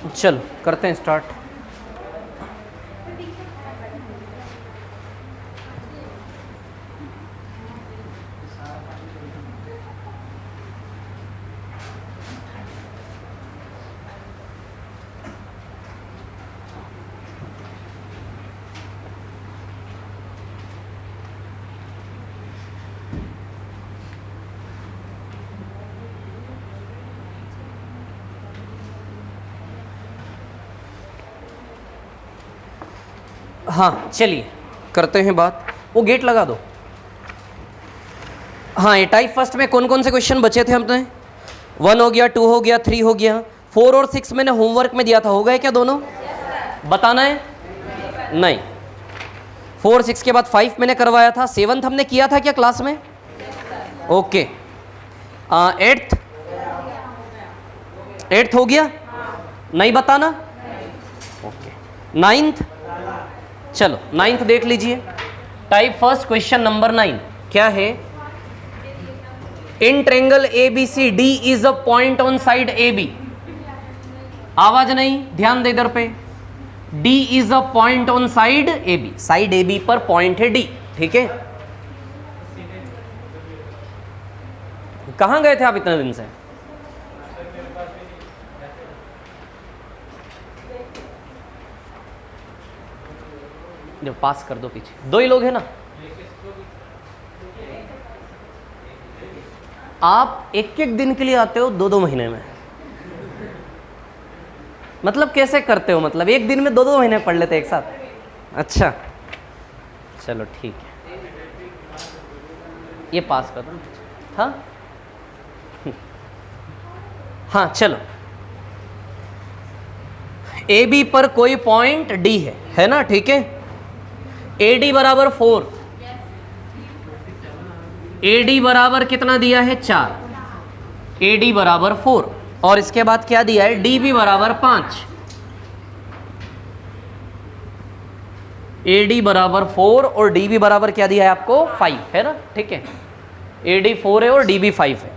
चलो करते हैं स्टार्ट। हाँ चलिए करते हैं बात। वो गेट लगा दो। हाँ, ये टाइप फर्स्ट में कौन कौन से क्वेश्चन बचे थे हमने? 1 हो गया, 2 हो गया, 3 हो गया, 4 और 6 मैंने होमवर्क में दिया था। हो गए क्या दोनों? बताना है? नहीं। 4 6 के बाद 5 मैंने करवाया था। 7th हमने किया था क्या क्लास में? ओके। 8th हो गया? नहीं बताना? ओके। 9th? चलो 9th देख लीजिए। टाइप फर्स्ट क्वेश्चन नंबर 9 क्या है? In triangle ABCD is a point on side AB। आवाज नहीं, ध्यान दे इधर पे। D is a point on side AB। Side AB पर पॉइंट है D, ठीक है। कहां गए थे आप इतने दिन से? जो पास कर दो पीछे। 2 ही लोग हैं ना? आप एक एक दिन के लिए आते हो, 2 महीने में। मतलब कैसे करते हो? मतलब एक दिन में 2 महीने पढ़ लेते एक साथ? अच्छा चलो ठीक है, ये पास कर दो। हाँ हाँ चलो। AB पर कोई पॉइंट D है ना? ठीक है। AD बराबर 4। AD बराबर कितना दिया है? 4। AD बराबर 4 और इसके बाद क्या दिया है? DB बराबर 5। AD बराबर 4 और DB बराबर क्या दिया है आपको? 5 है ना? ठीक है। AD 4 है और DB 5 है।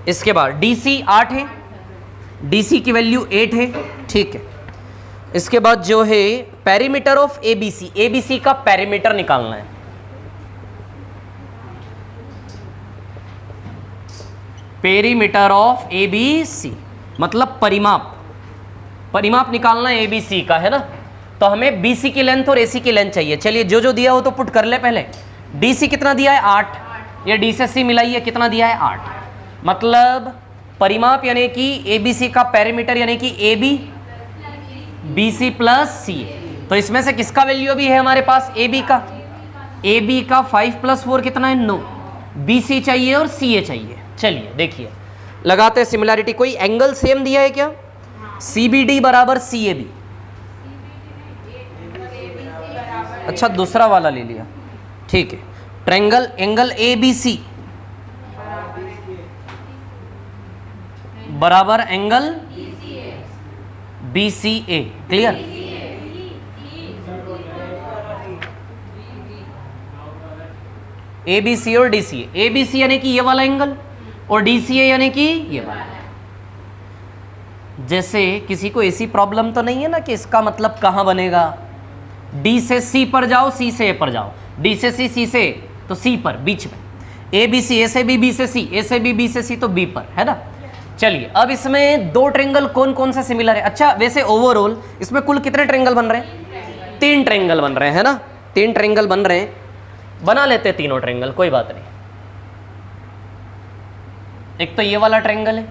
इसके बाद DC 8 है, DC की वैल्यू 8 है, ठीक है। इसके बाद जो है पेरीमीटर ऑफ ABC, ABC का पेरीमीटर निकालना है। पेरीमीटर ऑफ ABC मतलब परिमाप निकालना है ABC का, है ना? तो हमें BC की लेंथ और AC की लेंथ चाहिए। चलिए जो जो दिया हो तो पुट कर ले पहले। DC कितना दिया है? 8। ये D से C मिलाइए, कितना दिया है? 8। मतलब परिमाप यानी कि ABC का पेरीमीटर यानी कि AB BC प्लस C। तो इसमें से किसका वैल्यू भी है हमारे पास? AB का। AB का 5 + 4 कितना है? 9। BC चाहिए और CA चाहिए। चलिए देखिए लगाते हैं सिमिलैरिटी। कोई एंगल सेम दिया है क्या? CBD बराबर CAB। अच्छा दूसरा वाला ले लिया, ठीक है। ट्रायंगल एंगल ABC बराबर एंगल BCA। क्लियर? ABC और DCA। ABC यानी कि ये वाला एंगल और DCA यानी कि ये वाला। जैसे किसी को ऐसी प्रॉब्लम तो नहीं है ना कि इसका मतलब कहां बनेगा? D से C पर जाओ, C से A पर जाओ, D से C से A तो C पर बीच में। ABC A से B, B से C, A से B, B से C तो B पर, है ना? चलिए अब इसमें 2 ट्रायंगल कौन कौन से सिमिलर है? अच्छा वैसे ओवरऑल इसमें कुल कितने ट्रायंगल बन रहे हैं? 3 ट्रायंगल बन रहे हैं, है ना? 3 ट्रायंगल बन रहे हैं। बना लेते हैं तीनों ट्रायंगल, कोई बात नहीं। एक तो ये वाला ट्रायंगल है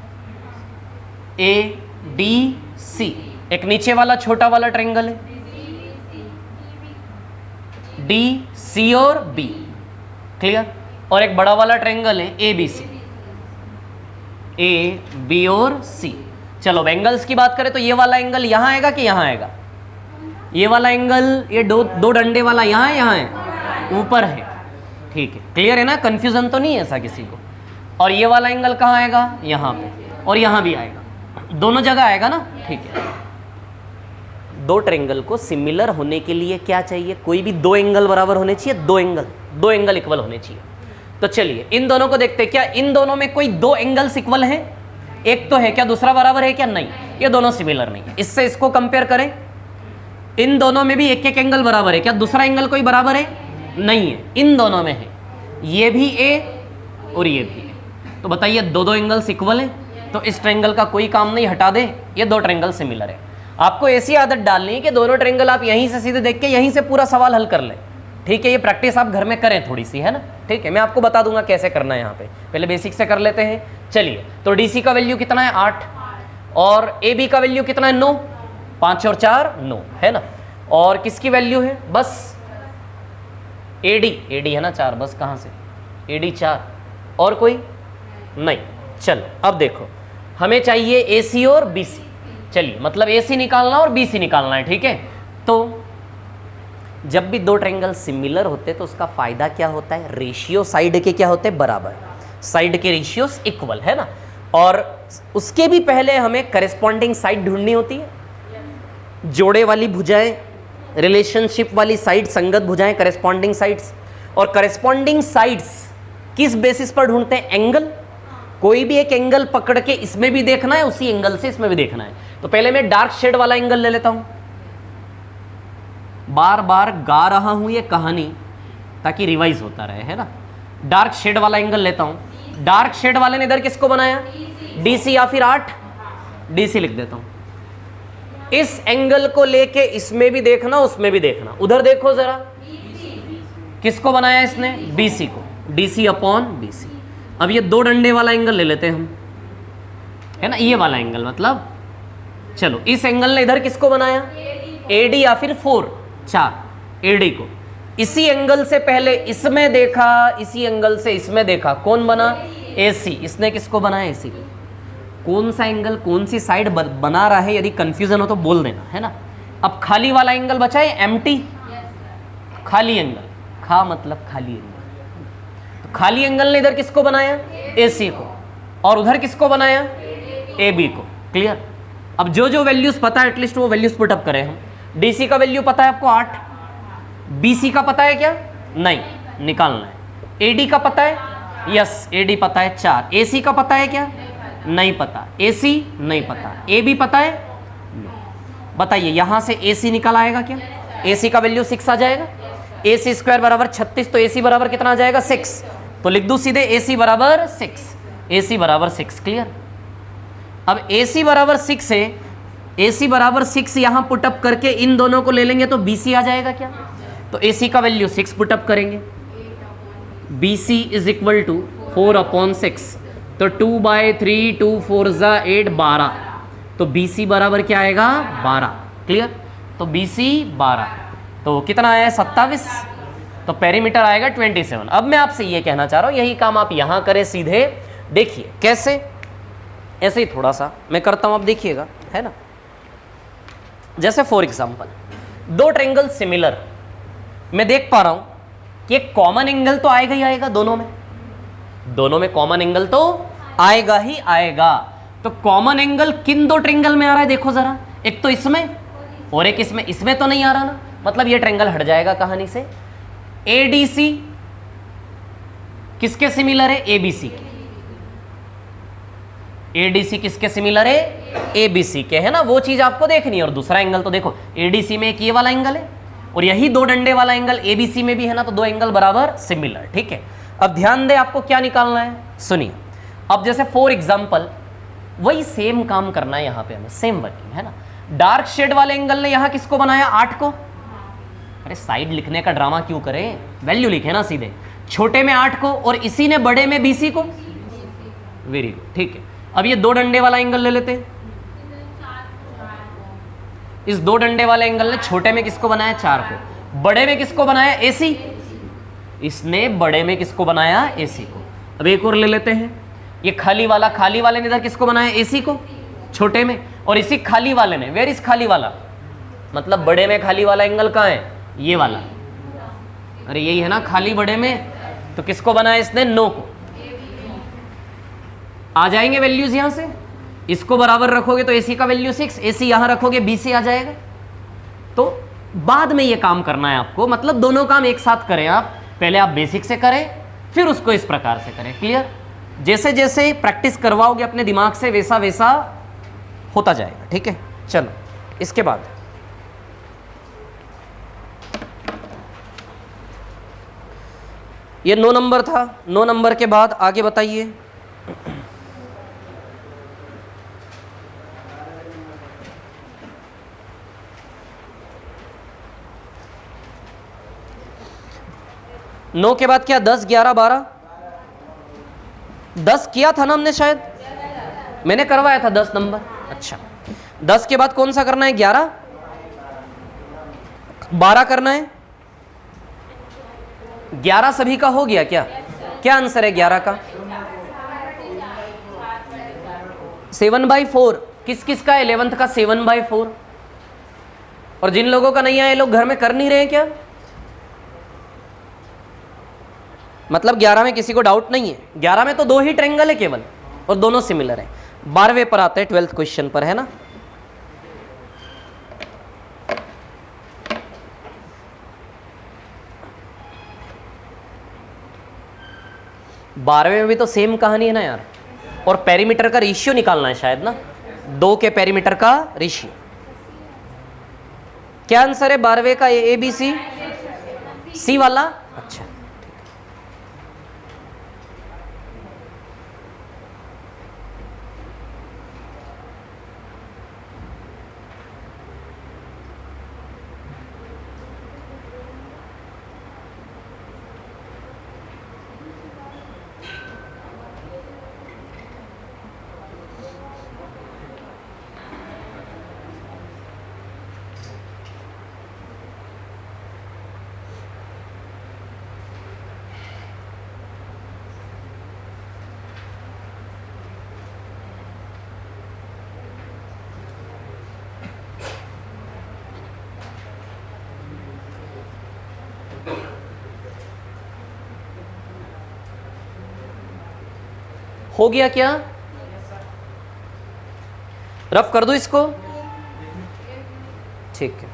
ADC, एक नीचे वाला छोटा वाला ट्रायंगल है DC और B। क्लियर? और एक बड़ा वाला ट्रायंगल है ABC, AB और C। चलो एंगल्स की बात करें तो ये वाला एंगल यहां आएगा कि यहां आएगा? ये वाला एंगल, ये दो डंडे वाला यहां है, ऊपर है, ठीक है। क्लियर है ना? कंफ्यूजन तो नहीं है ऐसा किसी को? और ये वाला एंगल कहाँ आएगा? यहाँ पे, और यहाँ भी आएगा, दोनों जगह आएगा ना? ठीक है। 2 ट्रायंगल को सिमिलर होने के लिए क्या चाहिए? कोई भी 2 एंगल बराबर होने चाहिए। 2 एंगल इक्वल होने चाहिए। तो चलिए इन दोनों को देखते हैं। क्या इन दोनों में कोई 2 एंगल्स इक्वल हैं? एक तो है, क्या दूसरा बराबर है क्या? नहीं। ये दोनों सिमिलर नहीं है। इससे इसको कंपेयर करें, इन दोनों में भी एक एक एंगल बराबर है, क्या दूसरा एंगल कोई बराबर है? नहीं है, इन दोनों में है, ये भी ए और ये भी ए। तो बताइए दो दो एंगल्स इक्वल है, तो इस ट्रायंगल का कोई काम नहीं, हटा दे, ये दो ट्रायंगल सिमिलर है। आपको ऐसी आदत डालनी है कि दोनों ट्रायंगल आप यहीं से सीधे देख के यहीं से पूरा सवाल हल कर लें, ठीक है। ये प्रैक्टिस आप घर में करें थोड़ी सी, है ना, ठीक है। मैं आपको बता दूंगा कैसे करना है, यहाँ पे पहले बेसिक से कर लेते हैं। चलिए, तो डीसी का वैल्यू कितना है 8 और ए बी का वैल्यू कितना है 9, 5 और 4 9, है ना। और किसकी वैल्यू है, बस एडी है ना 4, बस कहाँ से एडी 4 और कोई नहीं। चलो अब देखो, हमें चाहिए एसी और बीसी। चलिए, मतलब एसी निकालना और बीसी निकालना है, ठीक है। तो जब भी दो ट्रायंगल सिमिलर होते तो उसका फायदा क्या होता है, रेशियो साइड के क्या होते हैं, बराबर, साइड के रेशियोस इक्वल, है ना। और उसके भी पहले हमें करेस्पॉन्डिंग साइड ढूंढनी होती है, जोड़े वाली भुजाएं, रिलेशनशिप वाली साइड, संगत भुजाएं, करेस्पॉन्डिंग साइड्स। और करेस्पॉन्डिंग साइड्स किस बेसिस पर ढूंढते हैं, एंगल। कोई भी एक एंगल पकड़ के इसमें भी देखना है, उसी एंगल से इसमें भी देखना है। तो पहले मैं डार्क शेड वाला एंगल ले लेता हूं, बार बार गा रहा हूं ये कहानी ताकि रिवाइज होता रहे, है ना। डार्क शेड वाला एंगल लेता हूं। डार्क शेड वाले ने इधर किसको बनाया, डीसी या फिर 8, डीसी लिख देता हूं। इस एंगल को लेके इसमें भी देखना, उसमें भी देखना। उधर देखो जरा, किसको बनाया इसने, बीसी को, डीसी अपॉन बीसी। अब ये दो डंडे वाला एंगल ले लेते हैं हम, है ना, ये वाला एंगल मतलब। चलो, इस एंगल ने इधर किसको बनाया, एडी या फिर 4 एडी को। इसी एंगल से पहले इसमें देखा, इसी एंगल से इसमें देखा, कौन बना, एसी। इसने किसको बनाया, एसी को। कौन सा एंगल कौन सी साइड बना रहा है, यदि कंफ्यूजन हो तो बोल देना, है ना। अब खाली वाला एंगल बचा है, एम्प्टी, खाली एंगल, खा मतलब खाली एंगल। तो खाली एंगल ने इधर किसको बनाया, एसी को, और उधर किसको बनाया, एबी को। क्लियर। अब जो जो वैल्यूज पता है एटलीस्ट वो वैल्यूज पुट अप करें हम। डीसी का वैल्यू पता है आपको 8, बीसी का पता है क्या, नहीं, निकालना है। एडी का पता है, यस, एडी पता है 4। एसी का पता है क्या, नहीं पता। एसी नहीं पता। एबी पता है, बताइए यहां से एसी निकल आएगा क्या, एसी का वैल्यू 6 आ जाएगा। एसी स्क्वायर बराबर 36, तो एसी बराबर कितना आ जाएगा, 6। तो लिख दूं सीधे एसी बराबर 6, एसी बराबर 6। क्लियर। अब एसी बराबर 6 है, एसी बराबर 6 यहां पुटअप करके इन दोनों को ले लेंगे तो बीसी आ जाएगा क्या। तो एसी का वैल्यू 6 पुटअप करेंगे, बीसी इज इक्वल टू 4/6, तो 2/3, 2 4 8 12, तो बीसी बराबर क्या आएगा, 12। क्लियर। तो बीसी 12, तो कितना आया, 27, तो पेरीमीटर आएगा 27। अब मैं आपसे ये कहना चाह रहा हूं, यही काम आप यहां करें सीधे। देखिए कैसे, ऐसे ही थोड़ा सा मैं करता हूं, आप देखिएगा, है ना। जैसे फॉर एग्जांपल दो ट्रायंगल सिमिलर, मैं देख पा रहा हूं कि एक कॉमन एंगल तो आएगा ही आएगा, दोनों में कॉमन एंगल तो आएगा ही आएगा। तो कॉमन एंगल किन दो ट्रायंगल में आ रहा है, देखो जरा, एक तो इसमें और एक इसमें। इसमें तो नहीं आ रहा ना, मतलब ये ट्रायंगल हट जाएगा कहानी से। एडीसी किसके सिमिलर है, एबीसी के। एडीसी किसके सिमिलर है, एबीसी के, है ना। वो चीज आपको देखनी है। और दूसरा एंगल तो देखो, एडीसी में एक ये वाला एंगल है और यही दो डंडे वाला एंगल एबीसी में भी है ना, तो दो एंगल बराबर सिमिलर। ठीक है। अब ध्यान दे, आपको क्या निकालना है, सुनिए। अब जैसे फॉर एग्जांपल वही सेम काम करना है यहां पे हमें, सेम वर्किंग, है ना। डार्क शेड वाले एंगल ने यहां किसको बनाया, 8 को। अरे साइड लिखने का ड्रामा क्यों करें, वैल्यू लिखे ना सीधे। छोटे में 8 को और इसी ने बड़े में बीसी को। वेरी गुड, ठीक है। अब ये दो डंडे वाला एंगल ले लेते हैं। इस दो डंडे वाले एंगल ने छोटे में किसको बनाया, 4 को। बड़े में किसको बनाया, एसी। इसने बड़े में किसको बनाया, एसी को। अब एक और ले लेते हैं, ये खाली वाले ने इधर किसको बनाया, एसी को, छोटे में। और इसी खाली वाले ने, वेर इज खाली वाला, मतलब बड़े में खाली वाला एंगल कहाँ है, ये वाला। अरे यही है ना खाली बड़े में, तो किसको बनाया इसने, 9 को। आ जाएंगे वैल्यूज यहां से, इसको बराबर रखोगे तो एसी का वैल्यू 6, एसी यहां रखोगे बीसी आ जाएगा। तो बाद में ये काम करना है आपको, मतलब दोनों काम एक साथ करें आप। पहले आप बेसिक से करें, फिर उसको इस प्रकार से करें। क्लियर। जैसे जैसे प्रैक्टिस करवाओगे अपने दिमाग से, वैसा वैसा होता जाएगा, ठीक है। चलो इसके बाद ये 9 नंबर था। 9 नंबर के बाद आगे बताइए। नौ के बाद क्या? 10, 11, 12। 10 किया था ना हमने, शायद मैंने करवाया था 10 नंबर। अच्छा, 10 के बाद कौन सा करना है? 11, 12 करना है। 11 सभी का हो गया क्या? क्या आंसर है 11 का? 7/4। किस किस का? 11th का 7/4। और जिन लोगों का नहीं आया, लोग घर में कर नहीं रहे क्या? मतलब 11 में किसी को डाउट नहीं है? 11 में तो 2 ही ट्रायंगल है केवल, और दोनों सिमिलर है। 12वें पर आते हैं, 12th क्वेश्चन पर, है ना। बारहवें में भी तो सेम कहानी है ना यार। और पेरीमीटर का रेशियो निकालना है शायद ना, 2 के पेरीमीटर का रेशियो। क्या आंसर है 12वें का? ए बी सी, सी वाला। अच्छा, हो गया क्या? रफ कर दो इसको, ठीक है।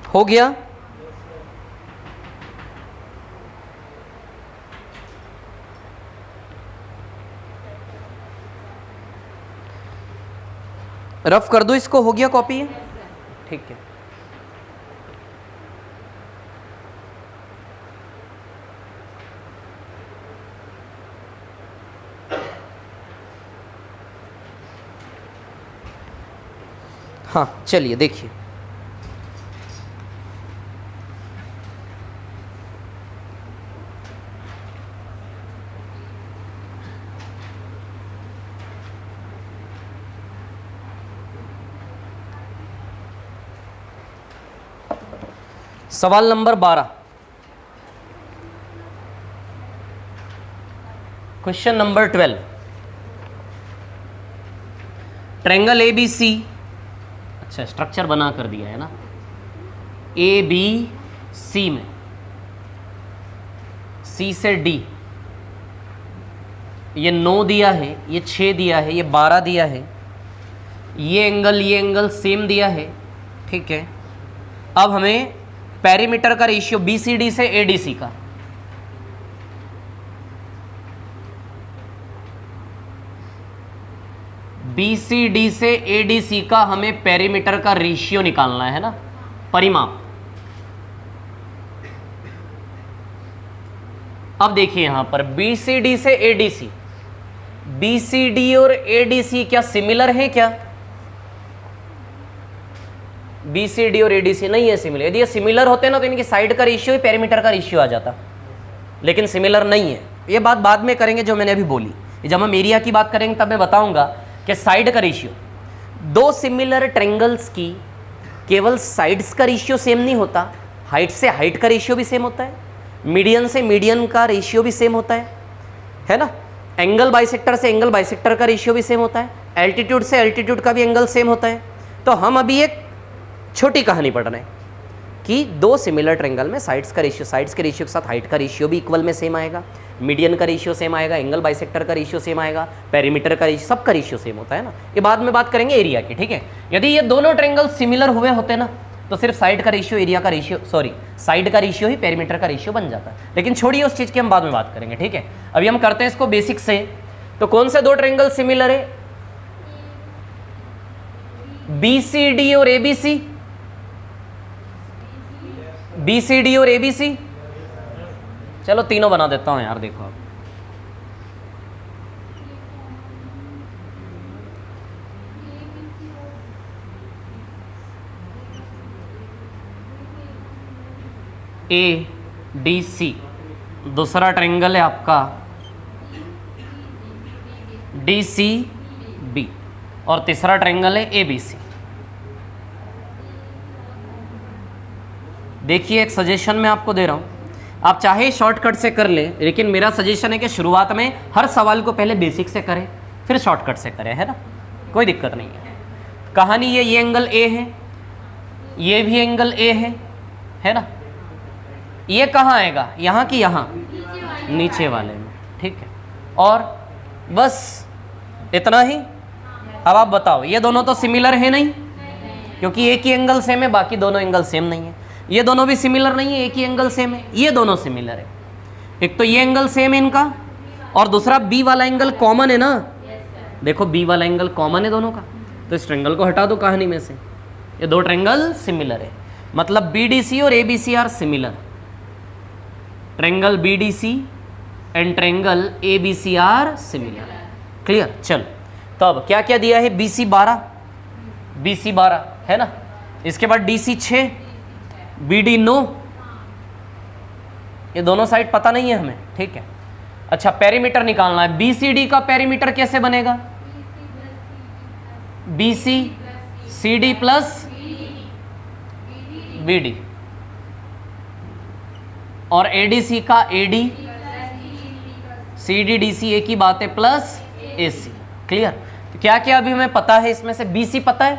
हो गया? रफ कर दो इसको। हो गया कॉपी? ठीक है। हाँ चलिए देखिए, सवाल number 12, question number 12। Triangle A B C, अच्छा स्ट्रक्चर बना कर दिया है ना। ए बी सी में सी से डी ये 9 दिया है, ये 6 दिया है, ये 12 दिया है, ये एंगल सेम दिया है, ठीक है। अब हमें पेरीमीटर का रेशियो BCD से ADC का, BCD से ADC का हमें पेरीमीटर का रेशियो निकालना है ना, परिमाप। अब देखिए यहां पर BCD से ADC, BCD और ADC क्या सिमिलर है क्या? BCD और ADC नहीं है सिमिलर। यदि ये सिमिलर होते ना तो इनकी साइड का रेशियो ही पेरीमीटर का रेशियो आ जाता, लेकिन सिमिलर नहीं है। ये बात बाद में करेंगे जो मैंने अभी बोली। जब हम एरिया की बात करेंगे तब मैं बताऊंगा कि साइड का रेशियो, दो सिमिलर ट्रायंगल्स की केवल साइड्स का रेशियो सेम नहीं होता, हाइट से हाइट का रेशियो भी सेम होता है, मीडियन से मीडियन का रेशियो भी सेम होता है ना, एंगल बाइसेक्टर से एंगल बाइसेक्टर का रेशियो भी सेम होता है, एल्टीट्यूड से एल्टीट्यूड का भी एंगल सेम होता है। तो हम अभी एक छोटी कहानी पढ़ रहे हैं कि दो सिमिलर ट्रायंगल में साइड्स का रेशियो, साइड्स के रेशियो के साथ हाइट का रेशियो भी इक्वल में सेम आएगा, मीडियन का रेशियो सेम आएगा, एंगल बाइसेक्टर का रेशियो सेम आएगा, पेरीमीटर का रेशियो, सब का रेशियो सेम होता है ना। ये बाद में बात करेंगे एरिया की, ठीक है। यदि ये दोनों ट्रायंगल सिमिलर हुए होते ना तो सिर्फ साइड का रेशियो एरिया का रेशियो, सॉरी साइड का रेशियो ही पेरीमीटर का रेशियो बन जाता है। लेकिन छोड़िए उस चीज़ की, हम बाद में बात करेंगे, ठीक है। अभी हम करते हैं इसको बेसिक से। तो कौन से दो ट्रायंगल सिमिलर है? BCD और ABC, BCD और ABC। चलो तीनों बना देता हूं यार, देखो आप ADC, दूसरा ट्रायंगल है आपका DCB और तीसरा ट्रायंगल है ABC। देखिए एक सजेशन मैं आपको दे रहा हूं, आप चाहे शॉर्टकट से कर लें, लेकिन मेरा सजेशन है कि शुरुआत में हर सवाल को पहले बेसिक से करें फिर शॉर्टकट से करें, है ना, कोई दिक्कत नहीं है। कहानी ये एंगल A है, ये भी एंगल A है ना। ये कहाँ आएगा, यहाँ की यहाँ, नीचे वाले में, ठीक है। और बस इतना ही। अब आप बताओ, ये दोनों तो सिमिलर है नहीं, क्योंकि एक ही एंगल सेम है, बाकी दोनों एंगल सेम नहीं है। ये दोनों भी सिमिलर नहीं है, एक ही एंगल सेम है। ये दोनों सिमिलर है, एक तो ये एंगल सेम है इनका, और दूसरा B वाला एंगल कॉमन है ना। देखो B वाला एंगल कॉमन है दोनों का, तो इस ट्रायंगल को हटा दो कहानी में से। ये दो ट्रायंगल सिमिलर है, मतलब BDC और ABC are similar. Triangle BDC and triangle ABC are similar. Clear? चलो तो अब क्या क्या दिया है? BC 12 है ना, इसके बाद DC 6, BD 9। ये दोनों साइड पता नहीं है हमें, ठीक है। अच्छा पेरीमीटर निकालना है। BCD का पेरीमीटर कैसे बनेगा? BCD प्लस BD, और ADC का AD CDDC एक ही बात है, प्लस AC। क्लियर? तो क्या क्या अभी हमें पता है इसमें से? BC पता है,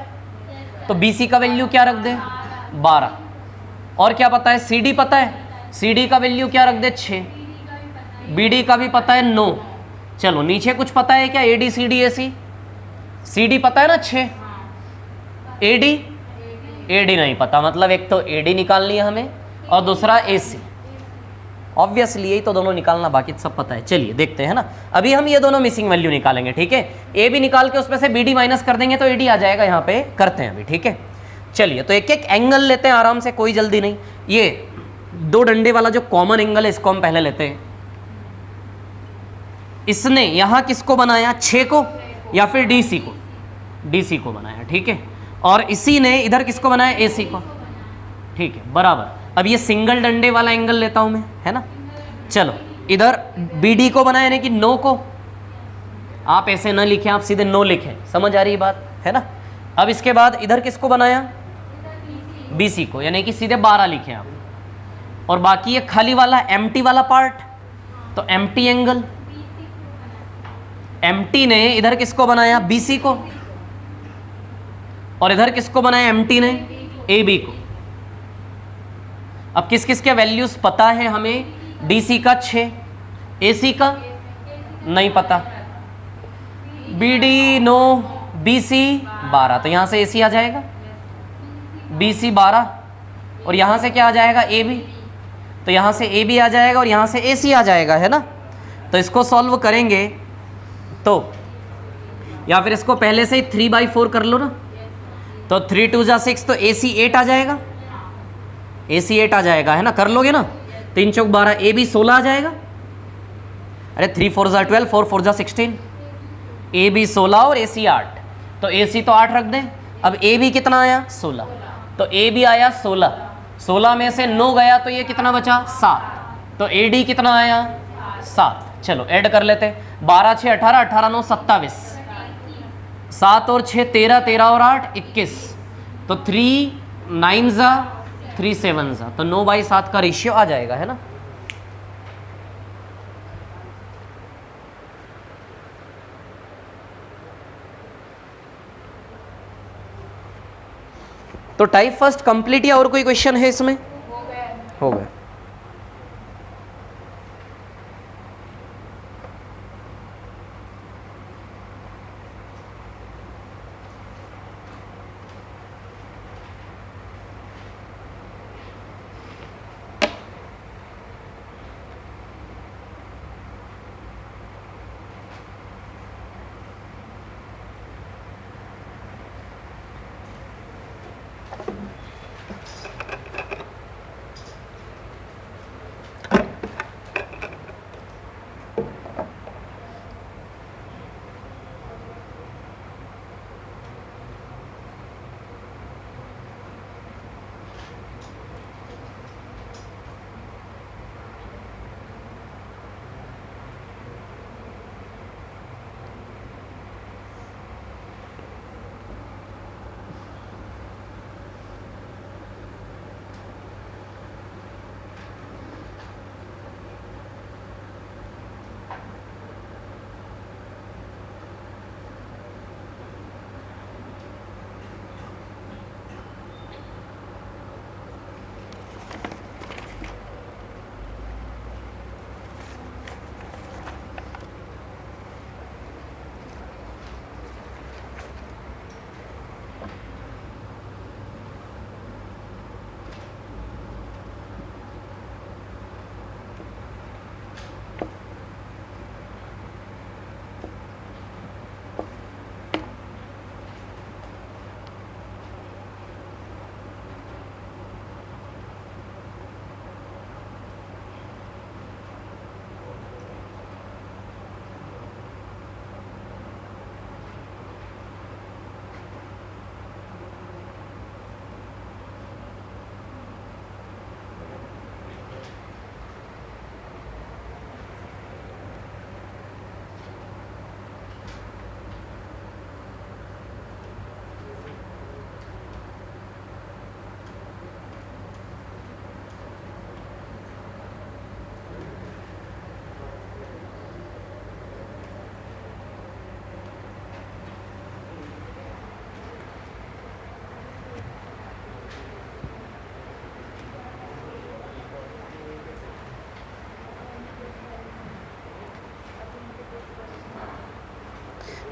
तो BC का वैल्यू क्या रख दे? 12। और क्या पता है? CD पता है, CD का वैल्यू क्या रख दे? 6। BD का भी पता है 9। चलो नीचे कुछ पता है क्या? AD CD AC। CD पता है ना 6, AD नहीं पता, मतलब एक तो AD निकालनी है हमें और दूसरा AC। ऑब्वियसली यही तो दोनों निकालना, बाकी सब पता है। चलिए देखते हैं ना, अभी हम ये दोनों मिसिंग वैल्यू निकालेंगे, ठीक है। A भी निकाल के उसमें से BD माइनस कर देंगे तो AD आ जाएगा, यहाँ पे करते हैं अभी, ठीक है। चलिए तो एक एक एंगल लेते हैं आराम से, कोई जल्दी नहीं। ये दो डंडे वाला जो कॉमन एंगल है इसको हम पहले लेते हैं। इसने यहाँ किसको बनाया? 6 को या फिर DC को? DC को बनाया, ठीक है। और इसी ने इधर किसको बनाया? AC को, ठीक है, बराबर। अब ये सिंगल डंडे वाला एंगल लेता हूं मैं, है ना। चलो इधर BD को बनाया यानी कि 9 को, आप ऐसे न लिखें, आप सीधे 9 लिखें, समझ आ रही बात है ना। अब इसके बाद इधर किसको बनाया? BC को, यानी कि सीधे 12 लिखें आप। और बाकी ये खाली वाला एम्प्टी वाला पार्ट, तो एम्प्टी एंगल, एम्प्टी ने इधर किसको बनाया? BC को, और इधर किसको बनाया? एम्प्टी ने AB को। अब किस किस के वैल्यूज पता है हमें? DC का 6, AC का नहीं पता, BD नो, BC 12, तो यहाँ से AC आ जाएगा, BC 12, और यहाँ से क्या आ जाएगा AB, तो यहाँ से AB आ जाएगा और यहाँ से AC आ जाएगा, है ना। तो इसको सॉल्व करेंगे तो, या फिर इसको पहले से ही 3/4 कर लो ना, तो 3 2 जा 6, तो AC 8 आ जाएगा, AC 8 आ जाएगा, है ना, कर लोगे ना, 3 चौक 12, AB 16 आ जाएगा, अरे 3 4 जा 12, 4 4 जा 16, AB 16 और AC 8, तो AC तो 8 रख दें। अब AB कितना आया 16, तो AB आया 16, 16 में से 9 गया तो ये कितना बचा 7, तो AD कितना आया 7। चलो ऐड कर लेते हैं, 12 6 18, 18 9 27, 7 और 6 13, 13 और 8 21, तो 3 9 जा 3 7 जा, तो 9/7 का रेशियो आ जाएगा, है ना। तो टाइप फर्स्ट कंप्लीट, या और कोई क्वेश्चन है इसमें? हो गया।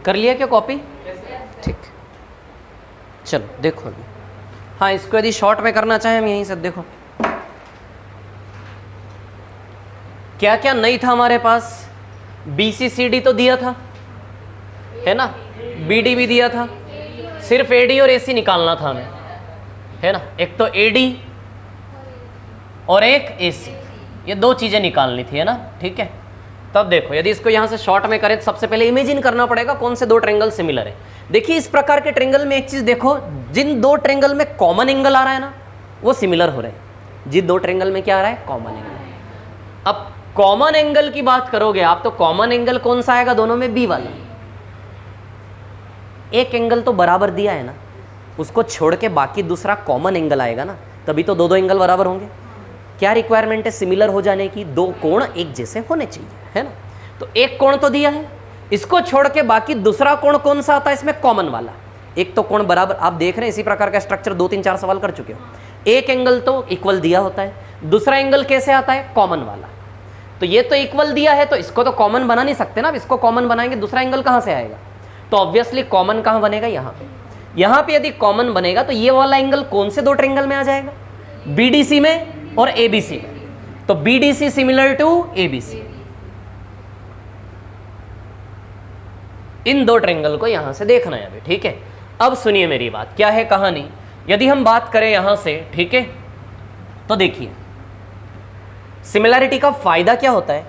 कर लिया क्या कॉपी? ठीक, चलो देखो अभी। हाँ, इसको यदि शॉर्ट में करना चाहें हम यहीं से देखो क्या क्या नहीं था हमारे पास। BCCD तो दिया था, है ना, BD भी दिया था, सिर्फ AD और AC निकालना था हमें, है ना। एक तो AD और एक AC, ये दो चीजें निकालनी थी, है ना। ठीक है, तब देखो यदि इसको यहाँ से शॉर्ट में करें तो सबसे पहले इमेजिन करना पड़ेगा कौन से दो ट्रेंगल सिमिलर है। देखिए इस प्रकार के ट्रेंगल में एक चीज देखो, जिन दो ट्रेंगल में कॉमन एंगल आ रहा है ना वो सिमिलर हो रहे हैं। जिन दो ट्रेंगल में क्या आ रहा है? Common angle. अब कॉमन एंगल की बात करोगे आप तो कॉमन एंगल कौन सा आएगा दोनों में? B वाला। एक एंगल तो बराबर दिया है ना, उसको छोड़ के बाकी दूसरा कॉमन एंगल आएगा ना, तभी तो दो दो एंगल बराबर होंगे। क्या रिक्वायरमेंट है सिमिलर हो जाने की? दो कोण एक जैसे होने चाहिए, है ना। तो एक कोण तो दिया है, इसको छोड़ के बाकी दूसरा कोण कौन सा आता है इसमें? कॉमन वाला। एक तो कोण बराबर, आप देख रहे हैं इसी प्रकार का स्ट्रक्चर 2 3 4 सवाल कर चुके हो। एक एंगल तो इक्वल दिया होता है, दूसरा एंगल कैसे आता है? कॉमन वाला। तो ये तो इक्वल दिया है, तो इसको तो कॉमन बना नहीं सकते ना। अब इसको कॉमन बनाएंगे दूसरा एंगल कहां से आएगा? तो ऑब्वियसली कॉमन कहां बनेगा? यहां पे। यहां पे यदि कॉमन बनेगा तो ये वाला एंगल कौन से दो ट्रायंगल में आ जाएगा? बीडीसी में और एबीसी में। तो बीडीसी सिमिलर टू एबीसी, इन दो ट्रायंगल को यहां से देखना है अभी, ठीक है। अब सुनिए मेरी बात, क्या है कहानी। यदि हम बात करें यहां से, ठीक है, तो देखिए सिमिलैरिटी का फायदा क्या होता है?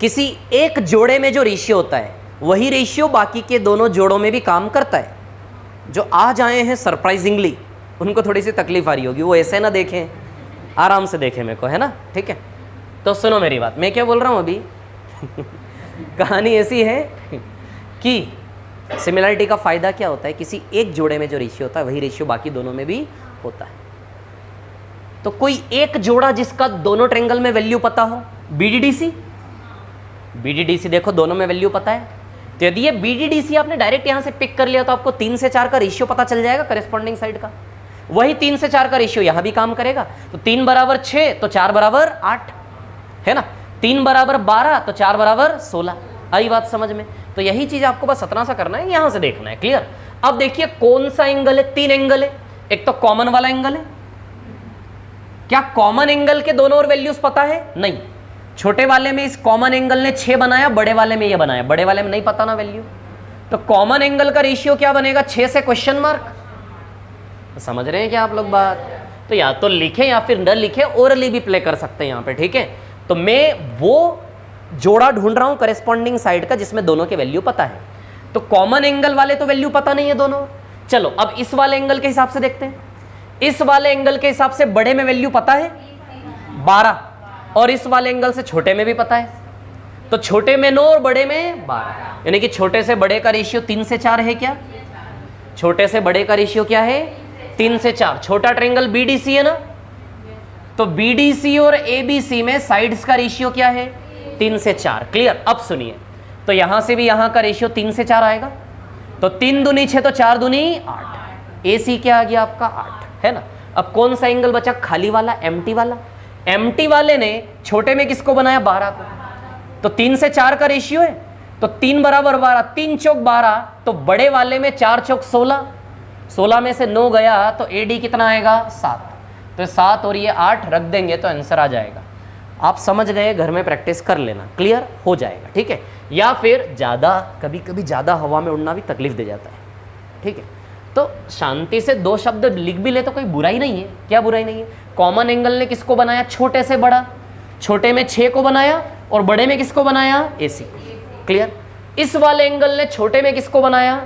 किसी एक जोड़े में जो रेशियो होता है वही रेशियो बाकी के दोनों जोड़ों में भी काम करता है। जो आज आए हैं सरप्राइजिंगली, उनको थोड़ी सी तकलीफ आ रही होगी, वो ऐसे ना देखें, आराम से देखें मेरे को, है ना, ठीक है। तो सुनो मेरी बात, मैं क्या बोल रहा हूं अभी कहानी ऐसी है कि सिमिलैरिटी का फायदा क्या होता है? किसी एक जोड़े में जो रेशियो होता है वही रेशियो बाकी दोनों में भी होता है। तो कोई एक जोड़ा जिसका दोनों ट्रायंगल में वैल्यू पता हो, बीडीडीसी, बीडीडीसी देखो दोनों में वैल्यू पता है। तो यदि ये बीडीडीसी आपने डायरेक्ट यहां से पिक कर लिया तो आपको 3 से 4 का रेशियो पता चल जाएगा करेस्पॉन्डिंग साइड का। वही 3 से 4 का रेशियो यहां भी काम करेगा। तो 3 बराबर 6 तो 4 बराबर 8, है ना। 3 बराबर 12 तो 4 बराबर 16। आई बात समझ में? तो यही चीज आपको बस इतना सा करना है, यहां से देखना है। क्लियर? अब देखिए कौन सा एंगल है? 3 एंगल है। एक तो कॉमन वाला एंगल है। क्या कॉमन एंगल के दोनों और वैल्यूज पता है? नहीं। छोटे वाले में इस कॉमन एंगल ने 6 बनाया, बड़े वाले में ये बनाया, बड़े वाले में नहीं पता ना वैल्यू। तो कॉमन एंगल का रेशियो क्या बनेगा? 6 से क्वेश्चन मार्क। तो समझ रहे हैं क्या आप लोग बात? तो या तो लिखें या फिर न लिखें, ओरली भी प्ले कर सकते हैं यहां पे, ठीक है। तो मैं वो जोड़ा ढूंढ रहा हूं करेस्पॉन्डिंग साइड का जिसमें दोनों के वैल्यू पता है। तो कॉमन एंगल वाले तो वैल्यू पता नहीं है दोनों। चलो अब इस वाले एंगल के हिसाब से देखते हैं। इस वाले एंगल के हिसाब से बड़े में वैल्यू पता है 12, और इस वाले एंगल से छोटे में भी पता है। तो छोटे में 9 और बड़े में 12, यानी कि छोटे से बड़े का रेशियो 3 से 4 है। क्या छोटे से बड़े का रेशियो क्या है? 3 से 4। छोटा ट्रायंगल बीडीसी है ना, तो बीडीसी और एबीसी में साइड्स का रेशियो क्या है? 3 से 4। क्लियर? अब सुनिए, तो यहां से भी यहां का रेशियो 3 से 4 आएगा। तो 3 दूनी 6 तो 4 दूनी 8। एसी क्या आ गया आपका? 8, है ना। अब कौन सा एंगल बचा? खाली वाला, एम्प्टी वाला। एम्प्टी वाले ने छोटे में किसको बनाया? 12 को। तो 3 से 4 का रेशियो है, तो 3 बराबर 12, 3 चौक 12। तो बड़े वाले में 4 चौक 16, 16 में से 9 गया तो एडी कितना आएगा? 7। तो 7 और ये 8 रख देंगे तो आंसर आ जाएगा। आप समझ गए, घर में प्रैक्टिस कर लेना, क्लियर हो जाएगा, ठीक है। या फिर ज़्यादा, कभी कभी ज़्यादा हवा में उड़ना भी तकलीफ दे जाता है, ठीक है। तो शांति से 2 शब्द लिख भी ले तो कोई बुराई नहीं है। क्या बुराई नहीं है? कॉमन एंगल ने किसको बनाया? छोटे से बड़ा। छोटे में 6 को बनाया और बड़े में किसको बनाया? एसी को। क्लियर? इस वाले एंगल ने छोटे में किसको बनाया?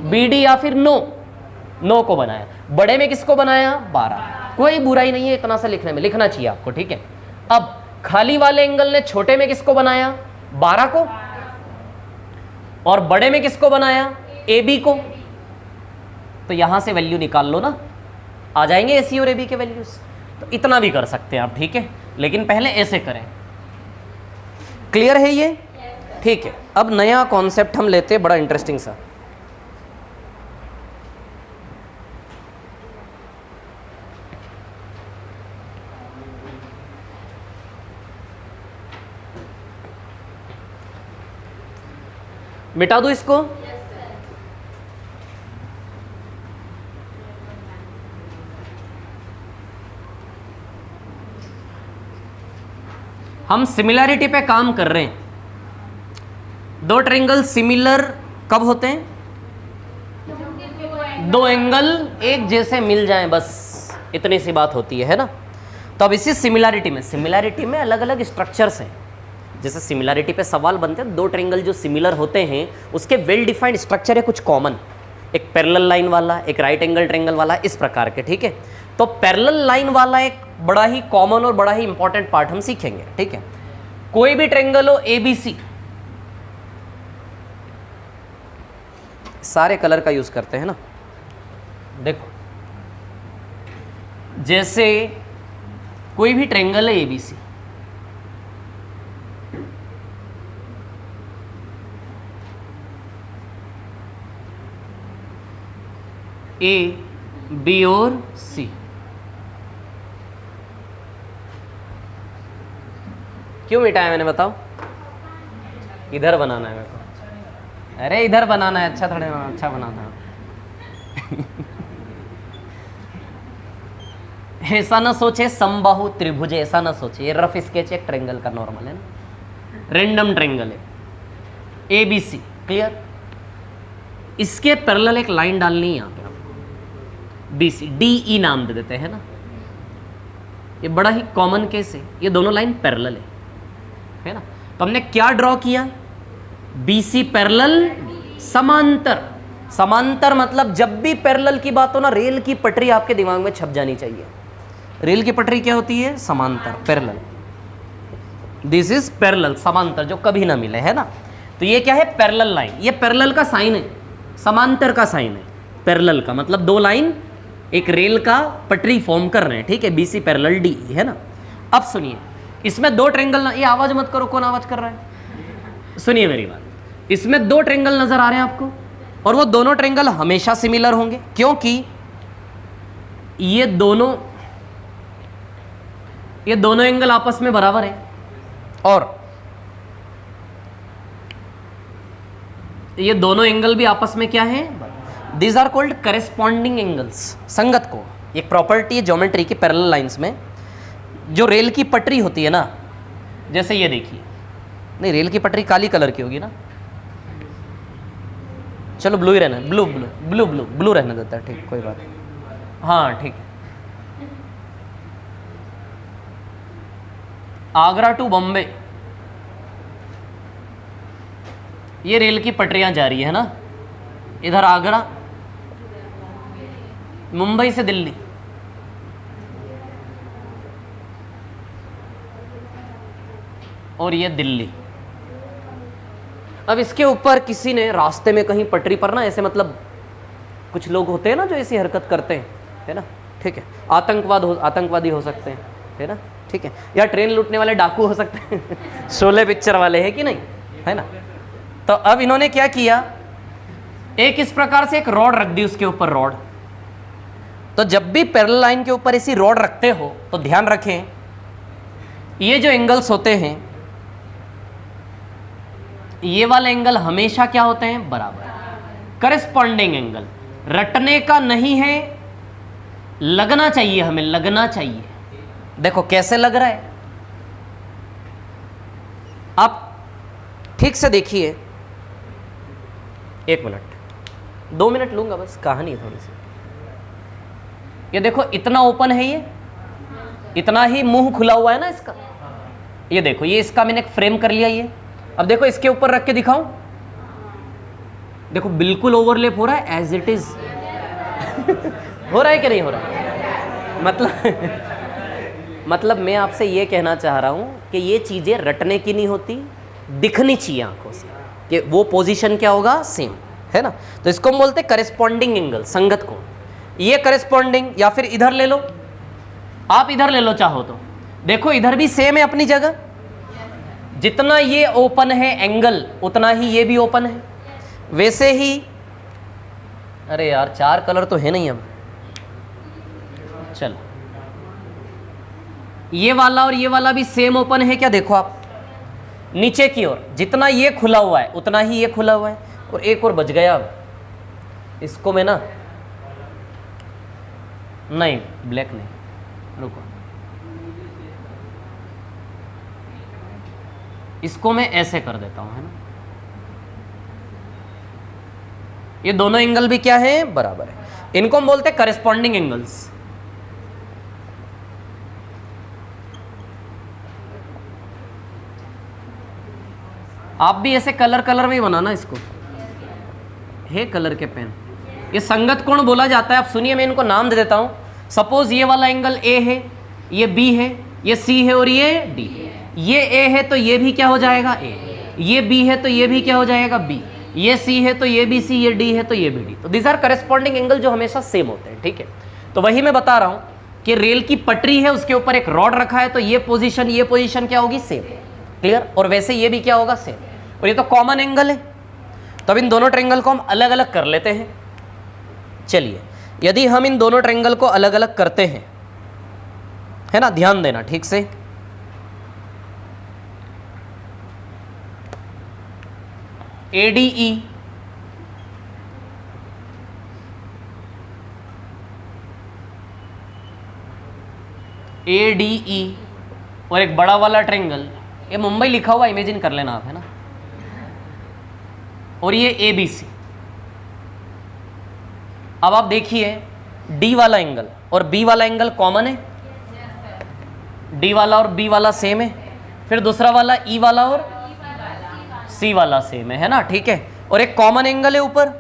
बीडी या फिर 9 को बनाया। बड़े में किसको बनाया? 12। कोई बुराई नहीं है इतना सा लिखने में, लिखना चाहिए आपको, ठीक है। अब खाली वाले एंगल ने छोटे में किसको बनाया? 12 को, और बड़े में किसको बनाया? एबी को। तो यहां से वैल्यू निकाल लो ना, आ जाएंगे एसी और एबी के वैल्यूज। तो इतना भी कर सकते हैं आप, ठीक है, लेकिन पहले ऐसे करें। क्लियर है ये? ठीक है। अब नया कॉन्सेप्ट हम लेते हैं, बड़ा इंटरेस्टिंग सा। मिटा दो इसको। हम सिमिलैरिटी पे काम कर रहे हैं। 2 ट्रायंगल सिमिलर कब होते हैं? 2 एंगल एक जैसे मिल जाएं, बस इतनी सी बात होती है ना। तो अब इसी सिमिलैरिटी में अलग अलग स्ट्रक्चर्स हैं। जैसे सिमिलैरिटी पे सवाल बनते हैं, 2 ट्रायंगल जो सिमिलर होते हैं उसके वेल डिफाइंड स्ट्रक्चर है कुछ कॉमन, एक पैरेलल लाइन वाला, एक राइट एंगल ट्रायंगल वाला, इस प्रकार के, ठीक है। तो पैरेलल लाइन वाला एक बड़ा ही कॉमन और बड़ा ही इंपॉर्टेंट पार्ट हम सीखेंगे, ठीक है। कोई भी ट्रायंगल हो एबीसी, सारे कलर का यूज करते हैं ना। देखो जैसे कोई भी ट्रायंगल है एबीसी, ए बी और सी, क्यों मिटाया मैंने बताओ? इधर बनाना है मेरे को। अरे इधर बनाना है, अच्छा थोड़ा अच्छा बना था। ऐसा ना सोचे समबाहु त्रिभुज, ऐसा ना सोचे। ये रफ स्केच एक ट्रायंगल का नॉर्मल है ना, रैंडम ट्रायंगल है ABC, क्लियर। इसके पैरेलल एक लाइन डालनी है यहाँ पे आपको, BC, DE नाम दे देते हैं ना। ये बड़ा ही कॉमन केस है, ये दोनों लाइन पैरेलल है ना। तो हमने क्या ड्रॉ किया? BC पैरेलल समांतर। समांतर मतलब जब भी पैरेलल की बात हो ना, रेल की पटरी आपके दिमाग में छप जानी चाहिए। रेल की पटरी क्या होती है? समांतर, पैरेलल। दिस इज पैरेलल, समांतर, जो कभी ना मिले, है ना। तो ये क्या है? Parallel line. ये पैरेलल का साइन है, समांतर का साइन है। पैरेलल का मतलब दो लाइन एक रेल का पटरी फॉर्म कर रहे हैं, ठीक है। BC पैरेलल DE, है ना। अब सुनिए, इसमें दो ट्रायंगल, ये आवाज मत करो, कौन आवाज कर रहा है? सुनिए मेरी बात। इसमें दो ट्रायंगल नजर आ रहे हैं आपको, और वो दोनों ट्रायंगल हमेशा सिमिलर होंगे, क्योंकि ये दोनों एंगल आपस में बराबर है, और ये दोनों एंगल भी आपस में क्या है? These are called corresponding angles. संगत को एक प्रॉपर्टी है ज्योमेट्री की पैरेलल लाइंस में, जो रेल की पटरी होती है ना, जैसे ये देखिए, नहीं रेल की पटरी काली कलर की होगी ना, चलो ब्लू ही रहना, blue blue blue blue blue रहने देता है, ठीक, कोई बात नहीं। हाँ ठीक है। आगरा टू बॉम्बे ये रेल की पटरियां जा रही है ना, इधर आगरा, मुंबई से दिल्ली, और ये दिल्ली। अब इसके ऊपर किसी ने रास्ते में कहीं पटरी पर ना, ऐसे मतलब कुछ लोग होते हैं ना जो ऐसी हरकत करते हैं, है ना, ठीक है। आतंकवादी हो सकते हैं, है ना, ठीक है, या ट्रेन लूटने वाले डाकू हो सकते हैं। शोले पिक्चर वाले हैं कि नहीं, है ना। तो अब इन्होंने क्या किया, एक इस प्रकार से एक रॉड रख दी, उसके ऊपर रॉड। तो जब भी पैरेलल लाइन के ऊपर ऐसी रॉड रखते हो तो ध्यान रखें, ये जो एंगल्स होते हैं, ये वाले एंगल हमेशा क्या होते हैं? बराबर, करेस्पॉन्डिंग एंगल। रटने का नहीं है, लगना चाहिए, हमें लगना चाहिए। देखो कैसे लग रहा है, आप ठीक से देखिए। 1 मिनट, 2 मिनट लूंगा बस, कहानी है थोड़ी सी। ये देखो इतना ओपन है, ये इतना ही मुंह खुला हुआ है ना इसका। ये देखो, ये इसका मैंने एक फ्रेम कर लिया ये। अब देखो इसके ऊपर रख के दिखाऊं, देखो बिल्कुल ओवरलैप हो रहा है, एज इट इज। हो रहा है कि नहीं हो रहा है? मतलब मैं आपसे ये कहना चाह रहा हूं कि ये चीजें रटने की नहीं होती, दिखनी चाहिए आंखों से कि वो पोजीशन क्या होगा, सेम, है ना। तो इसको हम बोलते हैं करेस्पॉन्डिंग एंगल, संगत को। ये करेस्पॉन्डिंग, या फिर इधर ले लो, आप इधर ले लो चाहो तो, देखो इधर भी सेम है अपनी जगह। जितना ये ओपन है एंगल, उतना ही ये भी ओपन है। वैसे ही, अरे यार 4 कलर तो है नहीं अब, चलो ये वाला और ये वाला भी सेम ओपन है क्या? देखो आप नीचे की ओर, जितना ये खुला हुआ है उतना ही ये खुला हुआ है। और एक और बच गया, अब इसको मैं ना, नहीं ब्लैक नहीं, रुको, इसको मैं ऐसे कर देता हूं, है ना। ये दोनों एंगल भी क्या है? बराबर है। इनको हम बोलते हैं करेस्पॉन्डिंग एंगल्स। आप भी ऐसे कलर में ही बनाना इसको, है कलर के पेन। ये संगत कोण बोला जाता है। आप सुनिए, मैं इनको नाम दे देता हूं। सपोज ये वाला एंगल A है, ये B है, ये C है और ये D है। ये A है तो ये भी क्या हो जाएगा? A। ये B है तो ये भी क्या हो जाएगा? B। ये C है तो ये भी C, ये D है तो ये भी D। तो दिस आर करेस्पॉन्डिंग एंगल जो हमेशा सेम होते हैं, ठीक है। तो वही मैं बता रहा हूं कि रेल की पटरी है, उसके ऊपर एक रॉड रखा है, तो ये पोजीशन क्या होगी? Same, clear. और वैसे ये भी क्या होगा? सेम। और ये तो कॉमन एंगल है, तो अब इन दोनों ट्रायंगल को हम अलग अलग कर लेते हैं। चलिए, यदि हम इन दोनों ट्रायंगल को अलग अलग करते हैं, है ना, ध्यान देना ठीक से। ADE, ADE और एक बड़ा वाला ट्रायंगल, ये मुंबई लिखा हुआ इमेजिन कर लेना आप, है ना, और ये ABC। अब आप देखिए D वाला एंगल और B वाला एंगल कॉमन है, D वाला और B वाला सेम है, फिर दूसरा वाला E वाला और C वाला सेम है ना, ठीक है, और एक कॉमन एंगल है ऊपर,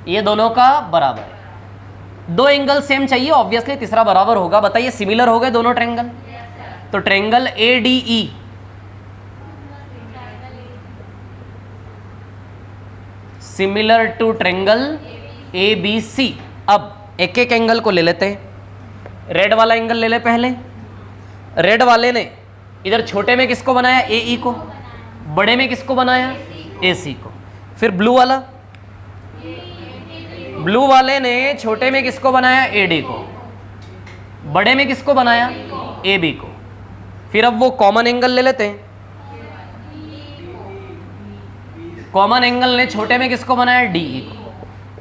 ये दोनों का बराबर है। दो एंगल सेम चाहिए ऑब्वियसली, तीसरा बराबर होगा। बताइए सिमिलर हो गए दोनों ट्रायंगल, तो triangle ADE similar to triangle ABC। अब एक एक एंगल को ले लेते हैं। रेड वाला एंगल ले ले पहले। रेड वाले ने इधर छोटे में किसको बनाया, AE को, बड़े में किसको बनाया, AC को। फिर ब्लू वाला, ब्लू वाले ने छोटे में किसको बनाया, AD को, बड़े में किसको बनाया, AB को। फिर अब वो कॉमन एंगल ले लेते हैं। कॉमन एंगल ने छोटे में किसको बनाया, DE को,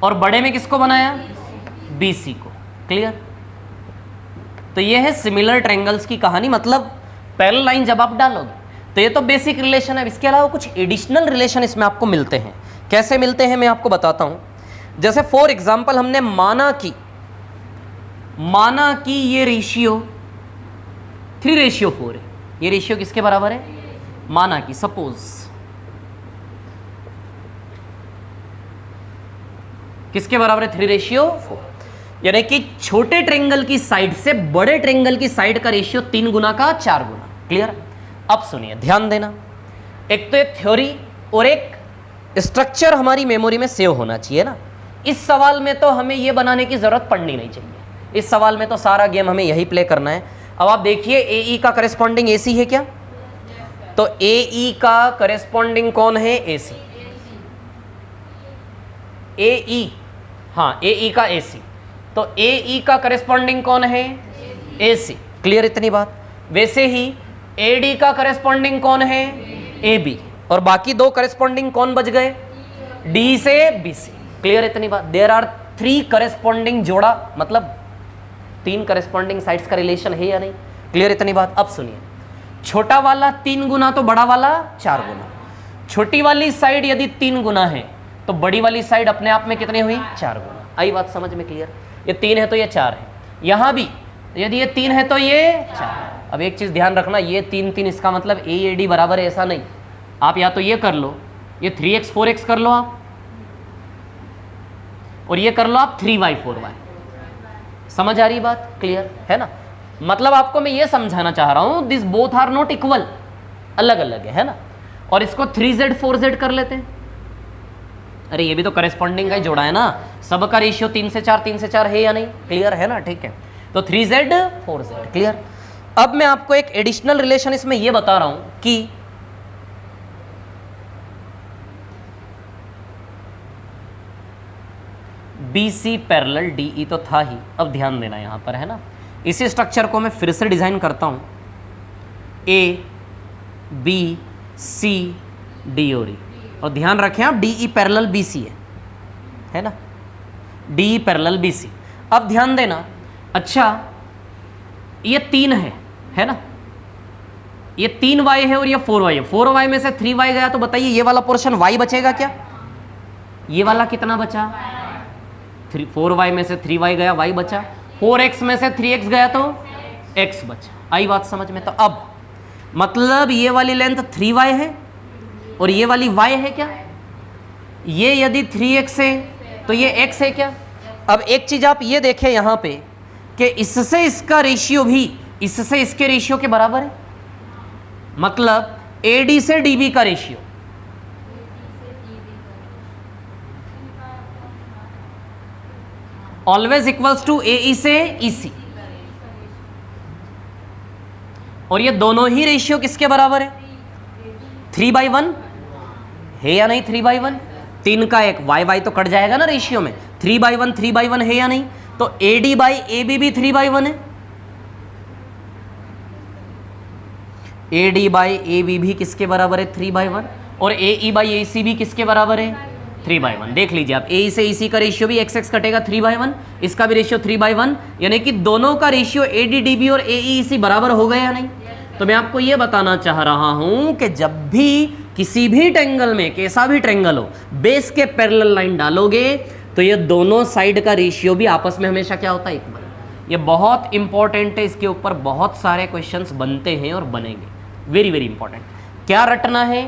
और बड़े में किसको बनाया, BC को। क्लियर? तो ये है सिमिलर ट्रायंगल्स की कहानी। मतलब पैरेलल लाइन जब आप डालोगे तो ये तो बेसिक रिलेशन है, इसके अलावा कुछ एडिशनल रिलेशन इसमें आपको मिलते हैं। कैसे मिलते हैं मैं आपको बताता हूं। जैसे फॉर एग्जाम्पल हमने माना कि ये रेशियो 3:4 है। ये रेशियो किसके बराबर है, माना कि सपोज किसके बराबर है, 3:4, यानी कि छोटे ट्रायंगल की साइड से बड़े ट्रायंगल की साइड का रेशियो 3 गुना का 4 गुना। क्लियर? अब सुनिए, ध्यान देना, एक तो थ्योरी और एक स्ट्रक्चर हमारी मेमोरी में सेव होना चाहिए ना। इस सवाल में तो हमें यह बनाने की जरूरत पड़नी नहीं चाहिए, इस सवाल में तो सारा गेम हमें यही प्ले करना है। अब आप देखिए AE का करेस्पॉन्डिंग AC है क्या, तो AE का करेस्पॉन्डिंग कौन है, AC। AE, हाँ AE का AC, तो AE का करेस्पॉन्डिंग कौन है, AC। क्लियर इतनी बात? वैसे ही AD का करेस्पॉन्डिंग कौन है, AB, और बाकी दो करेस्पॉन्डिंग कौन बच गए, D से BC। क्लियर इतनी बात? देयर आर 3 करेस्पॉन्डिंग जोड़ा, मतलब 3 करेस्पॉन्डिंग साइड्स का रिलेशन है या नहीं। क्लियर इतनी बात? अब सुनिए, छोटा वाला 3 गुना तो बड़ा वाला 4 गुना। छोटी वाली साइड यदि 3 गुना है तो बड़ी वाली साइड अपने आप में कितनी हुई, 4 गुना। आई बात समझ में? क्लियर? ये 3 है तो ये 4 है, यहां भी यदि ये 3 है तो ये 4। अब एक चीज ध्यान रखना, ये 3 3 इसका मतलब AD बराबर है ऐसा नहीं। आप या तो ये कर लो, ये 3x 4x कर लो आप, और ये कर लो आप 3y 4y। समझ आ रही बात? क्लियर है ना? मतलब आपको मैं ये समझाना चाह रहा हूं, this both are not equal, अलग अलग है ना। और इसको 3z 4z कर लेते हैं। अरे ये भी तो करेस्पॉन्डिंग का ही जोड़ा है ना, सबका रेशियो 3 से 4 3 से 4 है या नहीं। क्लियर है ना? ठीक है, तो 3z 4z। क्लियर? अब मैं आपको एक एडिशनल रिलेशन इसमें यह बता रहा हूं कि BC पैरेलल DE तो था ही। अब ध्यान देना यहां पर, है ना, इसी स्ट्रक्चर को मैं फिर से डिजाइन करता हूं, A B C D और E, और ध्यान रखें आप DE पैरेलल BC है ना, DE पैरेलल BC। अब ध्यान देना, अच्छा ये 3 है ना, ये 3y है और ये 4y है। 4y में से 3y गया तो बताइए ये वाला पोर्शन y बचेगा क्या, ये वाला कितना बचा, 4y में से 3y गया, y बचा। 4x में से 3x गया तो x बचा। आई बात समझ में? तो अब मतलब ये वाली लेंथ 3y है और ये वाली y है क्या, ये यदि 3x है तो ये x है क्या। अब एक चीज आप ये देखें यहां पे कि इससे इसका रेशियो भी इससे इसके रेशियो के बराबर है, मतलब AD से DB का ratio always equals to AE से EC, और ये दोनों ही रेशियो किसके बराबर है, 3/1 है या नहीं। 3/1, 3 का 1 y तो कट जाएगा ना रेशियो में, 3/1 है या नहीं। तो AD बाई AB भी 3/1 है, AD बाई AB भी किसके बराबर है, 3/1। और ए ई बाई ए सी भी किसके बराबर है 3/1। देख लीजिए आप, ए से ई सी का रेशियो भी एक्स एक्स कटेगा 3/1, इसका भी रेशियो 3/1, यानी कि दोनों का ratio A D D B और ए ई सी बराबर हो गया या नहीं। तो मैं आपको यह बताना चाह रहा हूं कि जब भी किसी भी ट्रायंगल में, कैसा भी ट्रायंगल हो, बेस के पैरेलल लाइन डालोगे तो ये दोनों साइड का रेशियो भी आपस में हमेशा क्या होता है इक्वल। ये बहुत इंपॉर्टेंट है, इसके ऊपर बहुत सारे क्वेश्चंस बनते हैं और बनेंगे, वेरी वेरी इंपॉर्टेंट। क्या रटना है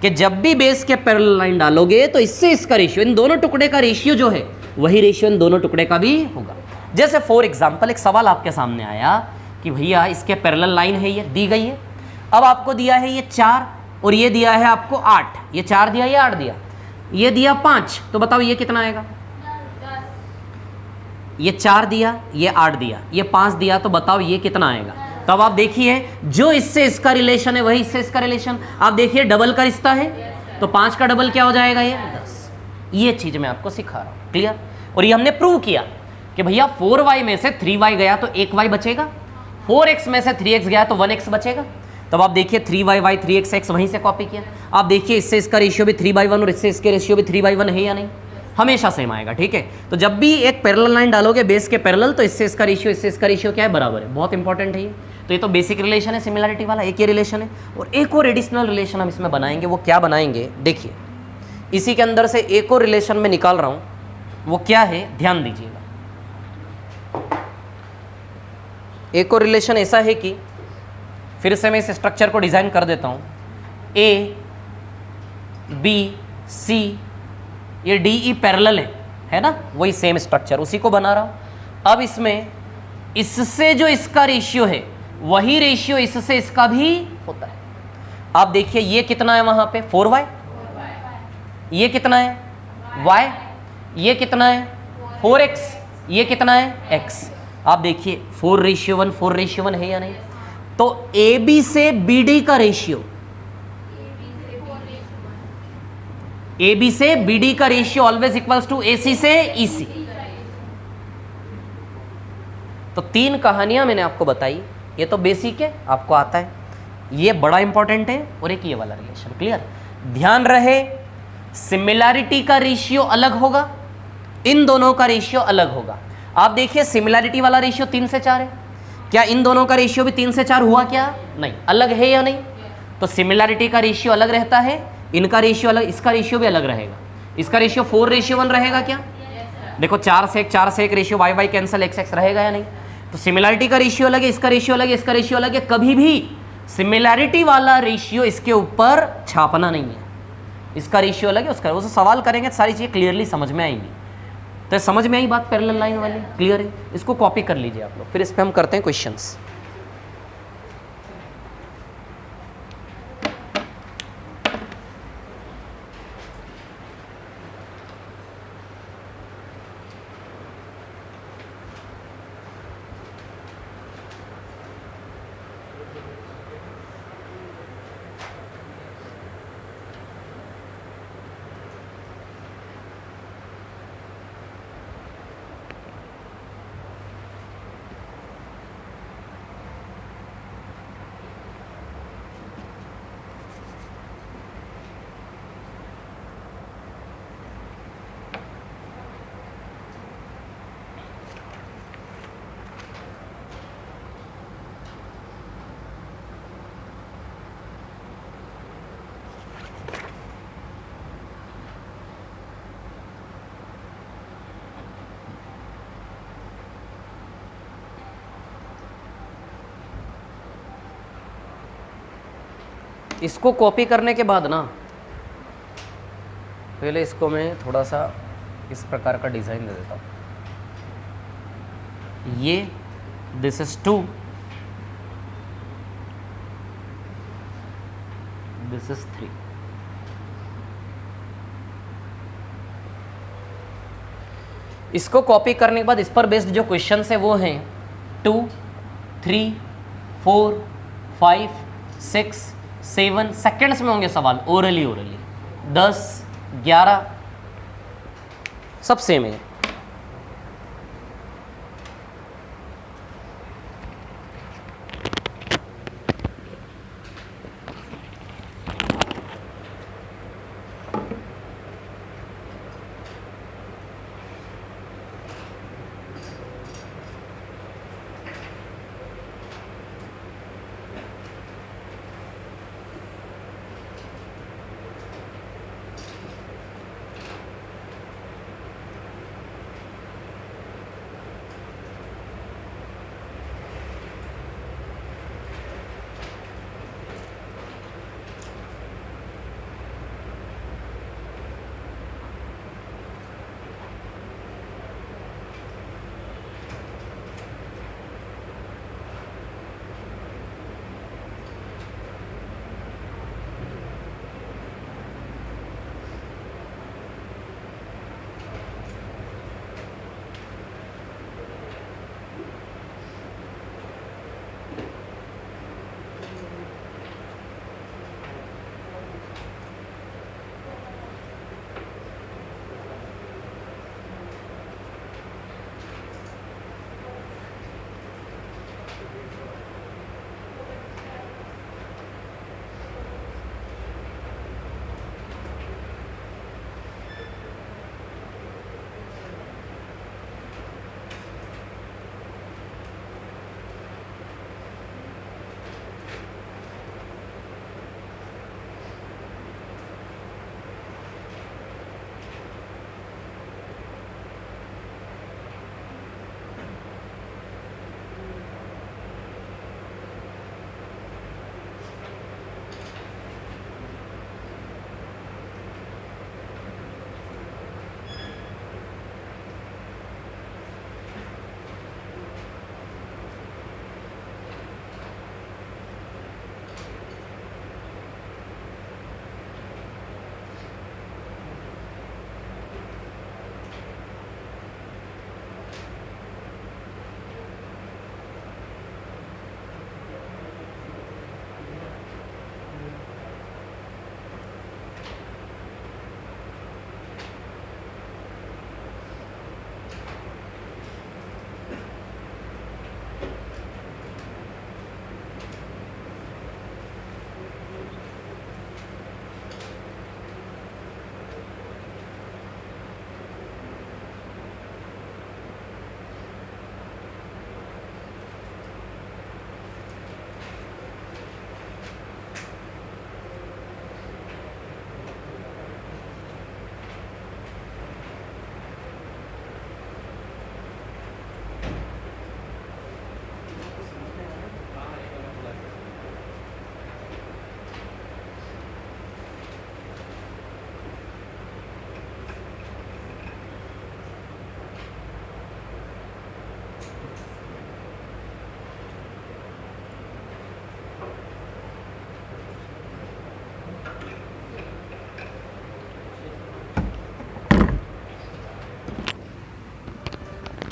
कि जब भी बेस के पैरेलल लाइन डालोगे तो इससे इसका रेशियो, इन दोनों टुकड़े का रेशियो जो है वही रेशियो इन दोनों टुकड़े का भी होगा। जैसे फॉर एग्जांपल एक सवाल आपके सामने आया कि भैया इसके पैरेलल लाइन है, ये दी गई है, अब आपको दिया है ये 4 और ये दिया है आपको 8, ये 4 दिया, ये 8 दिया, ये दिया 5, तो बताओ ये कितना आएगा। ये 4 दिया, ये 8 दिया, ये 5 दिया, तो बताओ ये कितना आएगा। तो अब आप देखिए, जो इससे इसका रिलेशन है वही इससे इसका रिलेशन। आप देखिए डबल का रिश्ता है, तो 5 का डबल क्या हो जाएगा, ये 10। ये चीज मैं आपको सिखा रहा हूं, क्लियर। और ये हमने प्रूव किया कि भैया 4y में से 3y गया तो 1y बचेगा, 4x में से 3x गया तो 1x बचेगा। तब आप देखिए 3y 3x वहीं से कॉपी किया। आप देखिए इससे इसका रेशियो भी 3/1 और इससे इसके रेशियो भी 3/1 है या नहीं, हमेशा सेम आएगा, ठीक है। तो जब भी एक पैरेलल लाइन डालोगे बेस के पैरेलल, तो इससे इसका रेशियो इससे इसका रेशियो क्या है, बराबर है। बहुत इंपॉर्टेंट है ये। तो ये तो बेसिक रिलेशन है, सिमिलरिटी वाला, एक ये रिलेशन है। और एक और एडिशनल रिलेशन हम इसमें बनाएंगे। वो क्या बनाएंगे, देखिए इसी के अंदर से एक और रिलेशन में निकाल रहा हूं, वो क्या है ध्यान दीजिएगा। एक और रिलेशन ऐसा है कि, फिर से मैं इस स्ट्रक्चर को डिजाइन कर देता हूं, ए बी सी, ये डी ई पैरेलल है ना, वही सेम स्ट्रक्चर उसी को बना रहा हूं। अब इसमें इससे जो इसका रेशियो है वही रेशियो इससे इसका भी होता है। आप देखिए ये कितना है वहां पे 4y, ये कितना है y, ये कितना है 4x, ये कितना है x। आप देखिए 4:1 4:1 है या नहीं। तो AB से BD का रेशियो, AB से BD का ratio always equals to AC से EC। तो 3 कहानियां मैंने आपको बताई, ये तो बेसिक है, आपको आता है, ये बड़ा इंपॉर्टेंट है, और एक ये वाला रिलेशन, क्लियर। ध्यान रहे सिमिलैरिटी का रेशियो अलग होगा, इन दोनों का रेशियो अलग होगा। आप देखिए सिमिलैरिटी वाला रेशियो 3 से 4 है, क्या इन दोनों का रेशियो भी 3 से 4 हुआ क्या, नहीं, अलग है या नहीं। तो सिमिलैरिटी का रेशियो अलग रहता है, इनका रेशियो अलग, इसका रेशियो भी अलग रहेगा। इसका रेशियो 4:1 रहेगा क्या, देखो 4 से 1 रेशियो y कैंसिल x रहेगा या नहीं। तो सिमिलैरिटी का रेशियो अलग है, इसका रेशियो अलग है, इसका रेशियो अलग है। कभी भी सिमिलैरिटी वाला रेशियो इसके ऊपर छापना नहीं है, इसका रेशियो अलग है, उसका, वो सवाल करेंगे सारी चीज़ें क्लियरली समझ में आएंगी। तो समझ में आई बात पैरेलल लाइन वाली, क्लियर है। इसको कॉपी कर लीजिए आप लोग, फिर इस पर हम करते हैं क्वेश्चंस। इसको कॉपी करने के बाद ना, पहले इसको मैं थोड़ा सा इस प्रकार का डिज़ाइन दे देता हूँ। ये दिस इज 2, दिस इज 3। इसको कॉपी करने के बाद इस पर बेस्ड जो क्वेश्चंस है वो हैं 2, 3, 4, 5, 6, 7 सेकेंड्स में होंगे सवाल, ओरली 10, 11 सब सेम है।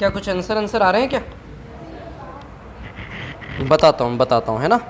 क्या कुछ आंसर आ रहे हैं क्या? बताता हूँ है ना।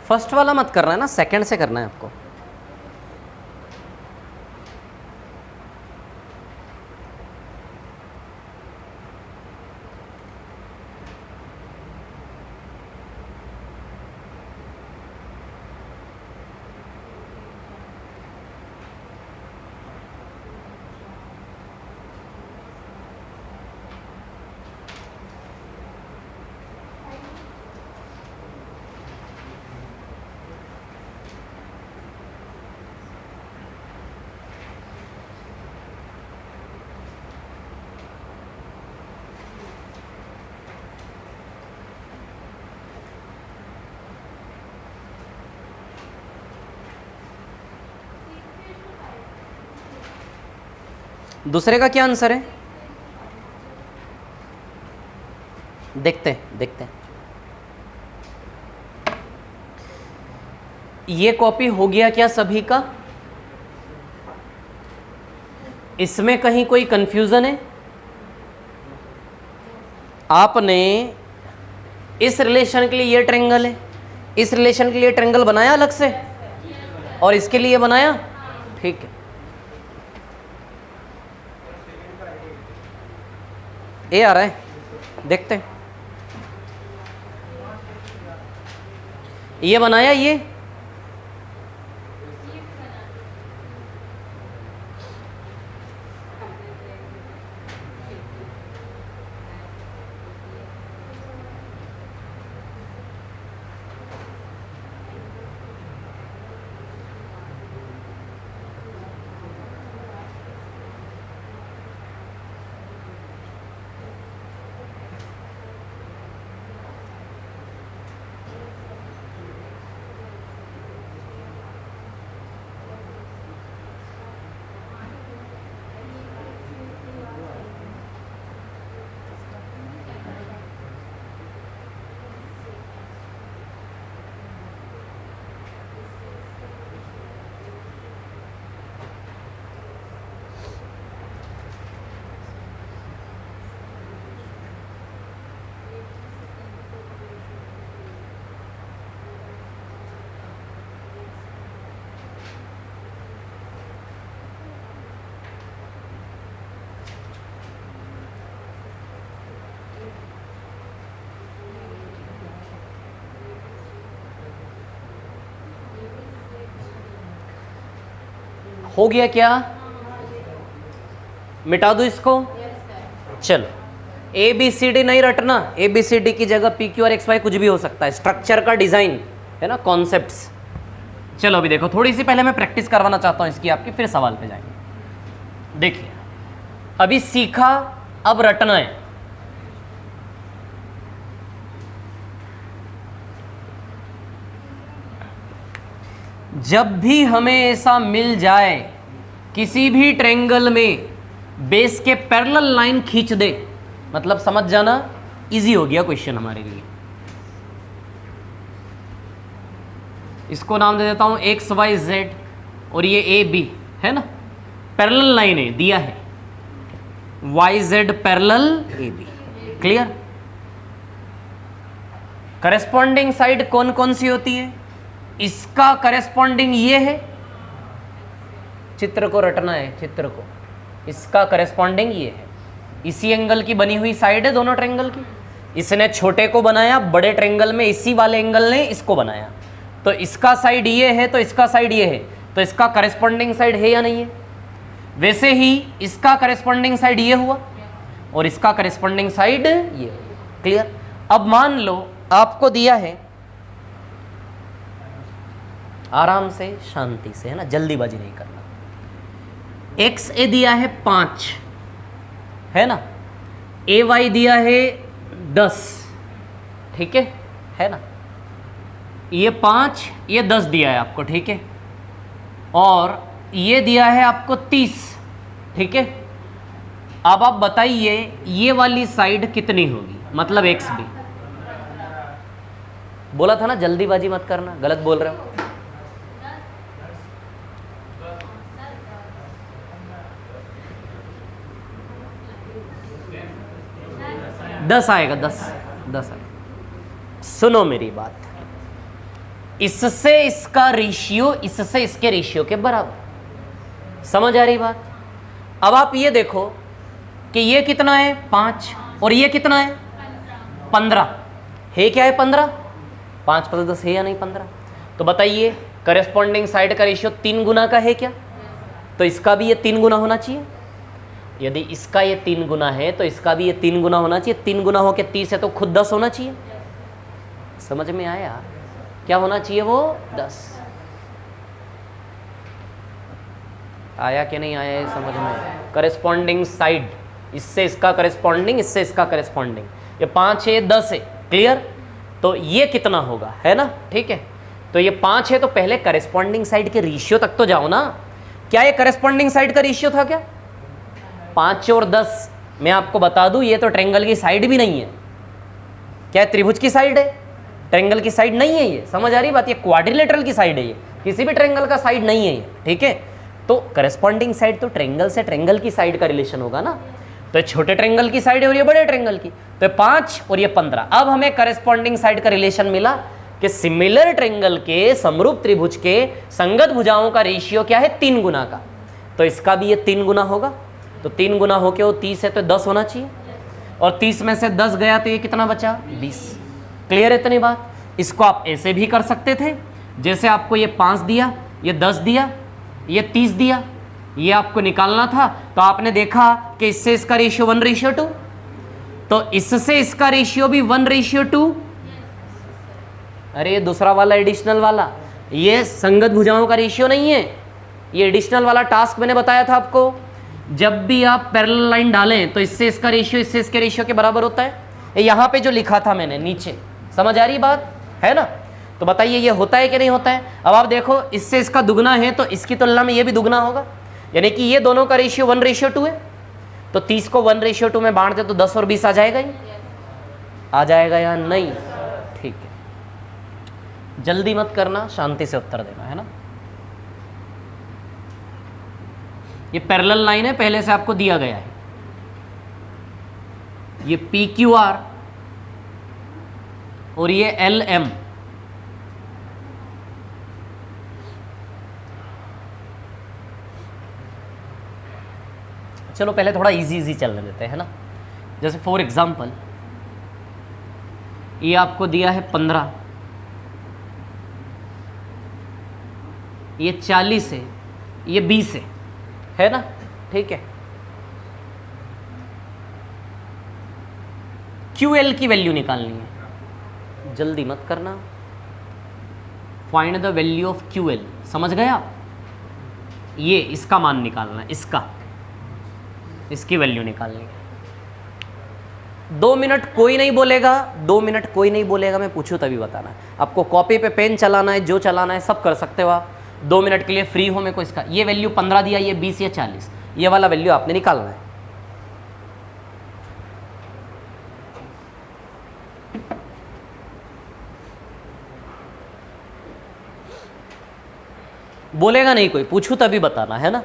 फर्स्ट वाला मत करना है ना, सेकंड से करना है आपको। दूसरे का क्या आंसर है? देखते हैं। ये कॉपी हो गया क्या सभी का? इसमें कहीं कोई कंफ्यूजन है? आपने इस रिलेशन के लिए ये ट्रायंगल है, इस रिलेशन के लिए ट्रायंगल बनाया अलग से और इसके लिए बनाया, ठीक है। ए आ रहा है, देखते हैं। ये बनाया, ये हो गया क्या? मिटा दूं इसको? चलो, ए बी सी डी नहीं रटना, ए बी सी डी की जगह P Q R X Y कुछ भी हो सकता है। स्ट्रक्चर का डिजाइन है ना, कॉन्सेप्ट्स। चलो अभी देखो, थोड़ी सी पहले मैं प्रैक्टिस करवाना चाहता हूं इसकी आपकी, फिर सवाल पे जाएंगे। देखिए, अभी सीखा, अब रटना है। जब भी हमें ऐसा मिल जाए किसी भी ट्रायंगल में बेस के पैरेलल लाइन खींच दे, मतलब समझ जाना इजी हो गया क्वेश्चन हमारे लिए। इसको नाम दे देता हूं एक्स वाई जेड और ये ए बी है ना, पैरेलल लाइन है, दिया है Y Z parallel A B. Clear? Corresponding side कौन कौन सी होती है? इसका करेस्पॉन्डिंग ये है, चित्र को रटना है, चित्र को। इसका करेस्पॉन्डिंग ये है, इसी एंगल की बनी हुई साइड है दोनों ट्रायंगल की। इसने छोटे को बनाया, बड़े ट्रायंगल में इसी वाले एंगल ने इसको बनाया। तो इसका साइड ये है तो इसका साइड ये है, तो इसका करस्पॉन्डिंग साइड है या नहीं है? वैसे ही इसका करस्पॉन्डिंग साइड ये हुआ और इसका करस्पॉन्डिंग साइड ये। क्लियर? अब मान लो आपको दिया है, आराम से शांति से, है ना, जल्दीबाजी नहीं करना। एक्स ए दिया है 5, है ना, ए वाई दिया है 10, ठीक है ना, ये 5 ये 10 दिया है आपको, ठीक है, और ये दिया है आपको 30, ठीक है। अब आप बताइए ये वाली साइड कितनी होगी, मतलब एक्स बी। बोला था ना जल्दीबाजी मत करना, गलत बोल रहे हो। 10 आएगा, 10 आएगा। सुनो मेरी बात, इससे इसका रेशियो इससे इसके रेशियो के बराबर। समझ आ रही बात? अब आप ये देखो कि ये कितना है 5 और ये कितना है 15 है। क्या है 15? 5 + 10 है या नहीं 15? तो बताइए करेस्पॉन्डिंग साइड का रेशियो 3 गुना का है क्या? तो इसका भी ये 3 गुना होना चाहिए। यदि इसका ये 3 गुना है तो इसका भी ये 3 गुना होना चाहिए। 3 गुना हो के 30 है तो खुद 10 होना चाहिए। समझ में आया? क्या होना चाहिए वो 10। आया कि नहीं आया ये समझ में? करेस्पॉन्डिंग साइड, इससे इसका करेस्पॉन्डिंग, इससे इसका करेस्पॉन्डिंग, ये 5 है 10 है। क्लियर? तो ये कितना होगा, है ना? ठीक है, तो ये 5 है तो पहले करेस्पॉन्डिंग साइड के रेशियो तक तो जाओ ना। क्या ये करेस्पॉन्डिंग साइड का रेशियो था क्या? 5 और 10। मैं आपको बता दूं ये तो ट्रायंगल की साइड भी नहीं है। क्या त्रिभुज की साइड है, ट्रायंगल की साइड नहीं है ये। समझ आ रही बात? ये क्वाड्रिलेटरल की साइड है, ये किसी भी ट्रायंगल का साइड नहीं है ये। ठीक है, तो करेस्पॉन्डिंग साइड तो ट्रायंगल से ट्रायंगल की साइड का रिलेशन होगा ना। तो ये छोटे ट्रायंगल की साइड है और ये बड़े ट्रायंगल की, तो 5 और ये 15। अब हमें करेस्पॉन्डिंग साइड का रिलेशन मिला कि सिमिलर ट्रायंगल के, समरूप त्रिभुज के संगत भुजाओं का रेशियो क्या है 3 गुना का। तो इसका भी ये 3 गुना होगा। तो 3 गुना होके वो 30 है तो 10 होना चाहिए, और 30 में से 10 गया तो ये कितना बचा 20। क्लियर है इतनी बात? इसको आप ऐसे भी कर सकते थे, जैसे आपको ये 5 दिया, ये 10 दिया, ये 30 दिया, ये आपको निकालना था। तो आपने देखा कि इससे इसका रेशियो 1:2, तो इससे इसका रेशियो भी 1:2। अरे ये दूसरा वाला एडिशनल वाला, ये संगत भुजाओं का रेशियो नहीं है, ये एडिशनल वाला टास्क मैंने बताया था आपको। जब भी आप पैरेलल लाइन डालें तो इससे इसका रेशियो इससे इसके रेशियो के बराबर होता है। यहाँ पे जो लिखा था मैंने नीचे, समझ आ रही बात, है ना? तो बताइए ये होता है कि नहीं होता है? अब आप देखो इससे इसका दुगना है तो इसकी तुलना में ये भी दुगना होगा, यानी कि ये दोनों का रेशियो 1:2 है। तो 30 को 1:2 में बांट दे तो 10 और 20 आ जाएगा ही। आ जाएगा या नहीं? ठीक है, जल्दी मत करना, शांति से उत्तर देना, है ना? ये पैरेलल लाइन है, पहले से आपको दिया गया है। ये PQR और ये LM। चलो पहले थोड़ा इजी चलने देते हैं, है ना? जैसे फॉर एग्जांपल ये आपको दिया है 15, ये 40 है, ये 20 है ना? ठीक है, QL की वैल्यू निकालनी है, जल्दी मत करना। Find the value of QL। समझ गया? ये इसका मान निकालना है, इसकी वैल्यू निकालनी है। 2 मिनट कोई नहीं बोलेगा, 2 मिनट कोई नहीं बोलेगा, मैं पूछूं तभी बताना। आपको कॉपी पे पेन चलाना है, जो चलाना है सब कर सकते हो आप। 2 मिनट के लिए फ्री हो। मेरे को इसका ये वैल्यू 15 दिया, ये 20 या 40, ये वाला वैल्यू आपने निकालना है। बोलेगा नहीं कोई, पूछूं तभी बताना, है ना?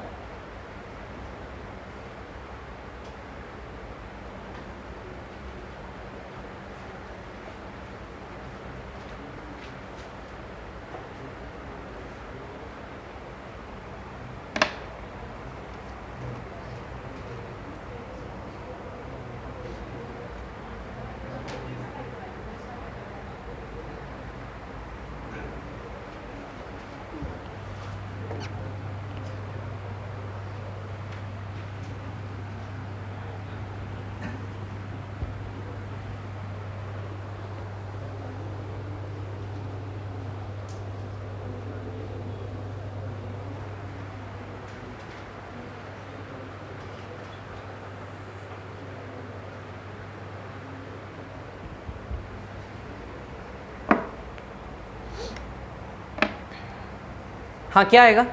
हाँ क्या आएगा?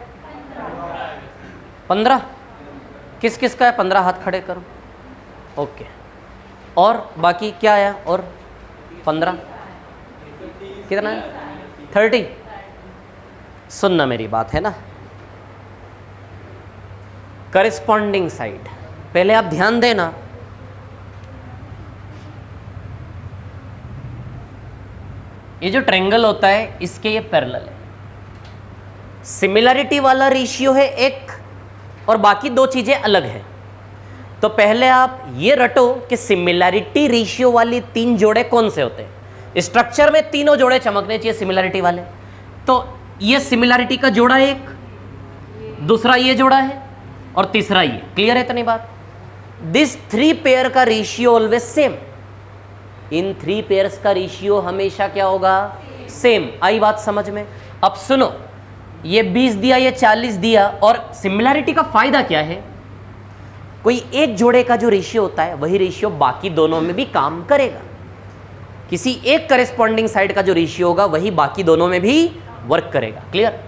15। किस किस का है 15? हाथ खड़े करो। ओके, और बाकी क्या आया? और 15 कितना है? 30। सुनना मेरी बात है ना, करेस्पॉन्डिंग साइड पहले आप ध्यान देना। ये जो ट्रायंगल होता है इसके ये पैरेलल है, सिमिलरिटी वाला रेशियो है एक, और बाकी दो चीजें अलग हैं। तो पहले आप ये रटो कि सिमिलरिटी रेशियो वाली 3 जोड़े कौन से होते हैं। स्ट्रक्चर में तीनों जोड़े चमकने चाहिए सिमिलरिटी वाले। तो ये सिमिलरिटी का जोड़ा एक, दूसरा ये जोड़ा है, और तीसरा ये। क्लियर है इतनी बात? दिस 3 पेयर का रेशियो ऑलवेज सेम। इन 3 पेयर्स का रेशियो हमेशा क्या होगा? सेम। आई बात समझ में? अब सुनो, ये 20 दिया, ये 40 दिया, और सिमिलरिटी का फायदा क्या है? कोई एक जोड़े का जो रेशियो होता है वही रेशियो बाकी दोनों में भी काम करेगा। किसी एक करेस्पॉन्डिंग साइड का जो रेशियो होगा वही बाकी दोनों में भी वर्क करेगा। क्लियर?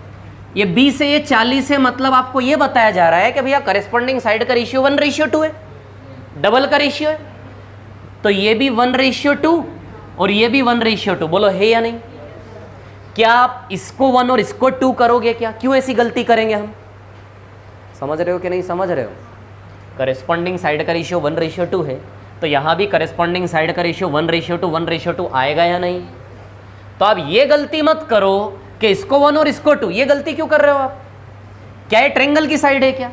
ये 20 से ये 40 है, मतलब आपको ये बताया जा रहा है कि भैया करेस्पॉन्डिंग साइड का रेशियो 1:2 है, डबल का रेशियो है। तो ये भी 1:2 और ये भी 1:2। बोलो है या नहीं? क्या आप इसको 1 और इसको 2 करोगे क्या? क्यों ऐसी गलती करेंगे हम? समझ रहे हो कि नहीं समझ रहे हो? करेस्पॉन्डिंग साइड का रेशियो 1:2 है, तो यहां भी करेस्पॉन्डिंग साइड का रेशियो 1:2 आएगा या नहीं? तो आप ये गलती मत करो कि इसको 1 और इसको 2। ये गलती क्यों कर रहे हो आप? क्या ये ट्रायंगल की साइड है क्या?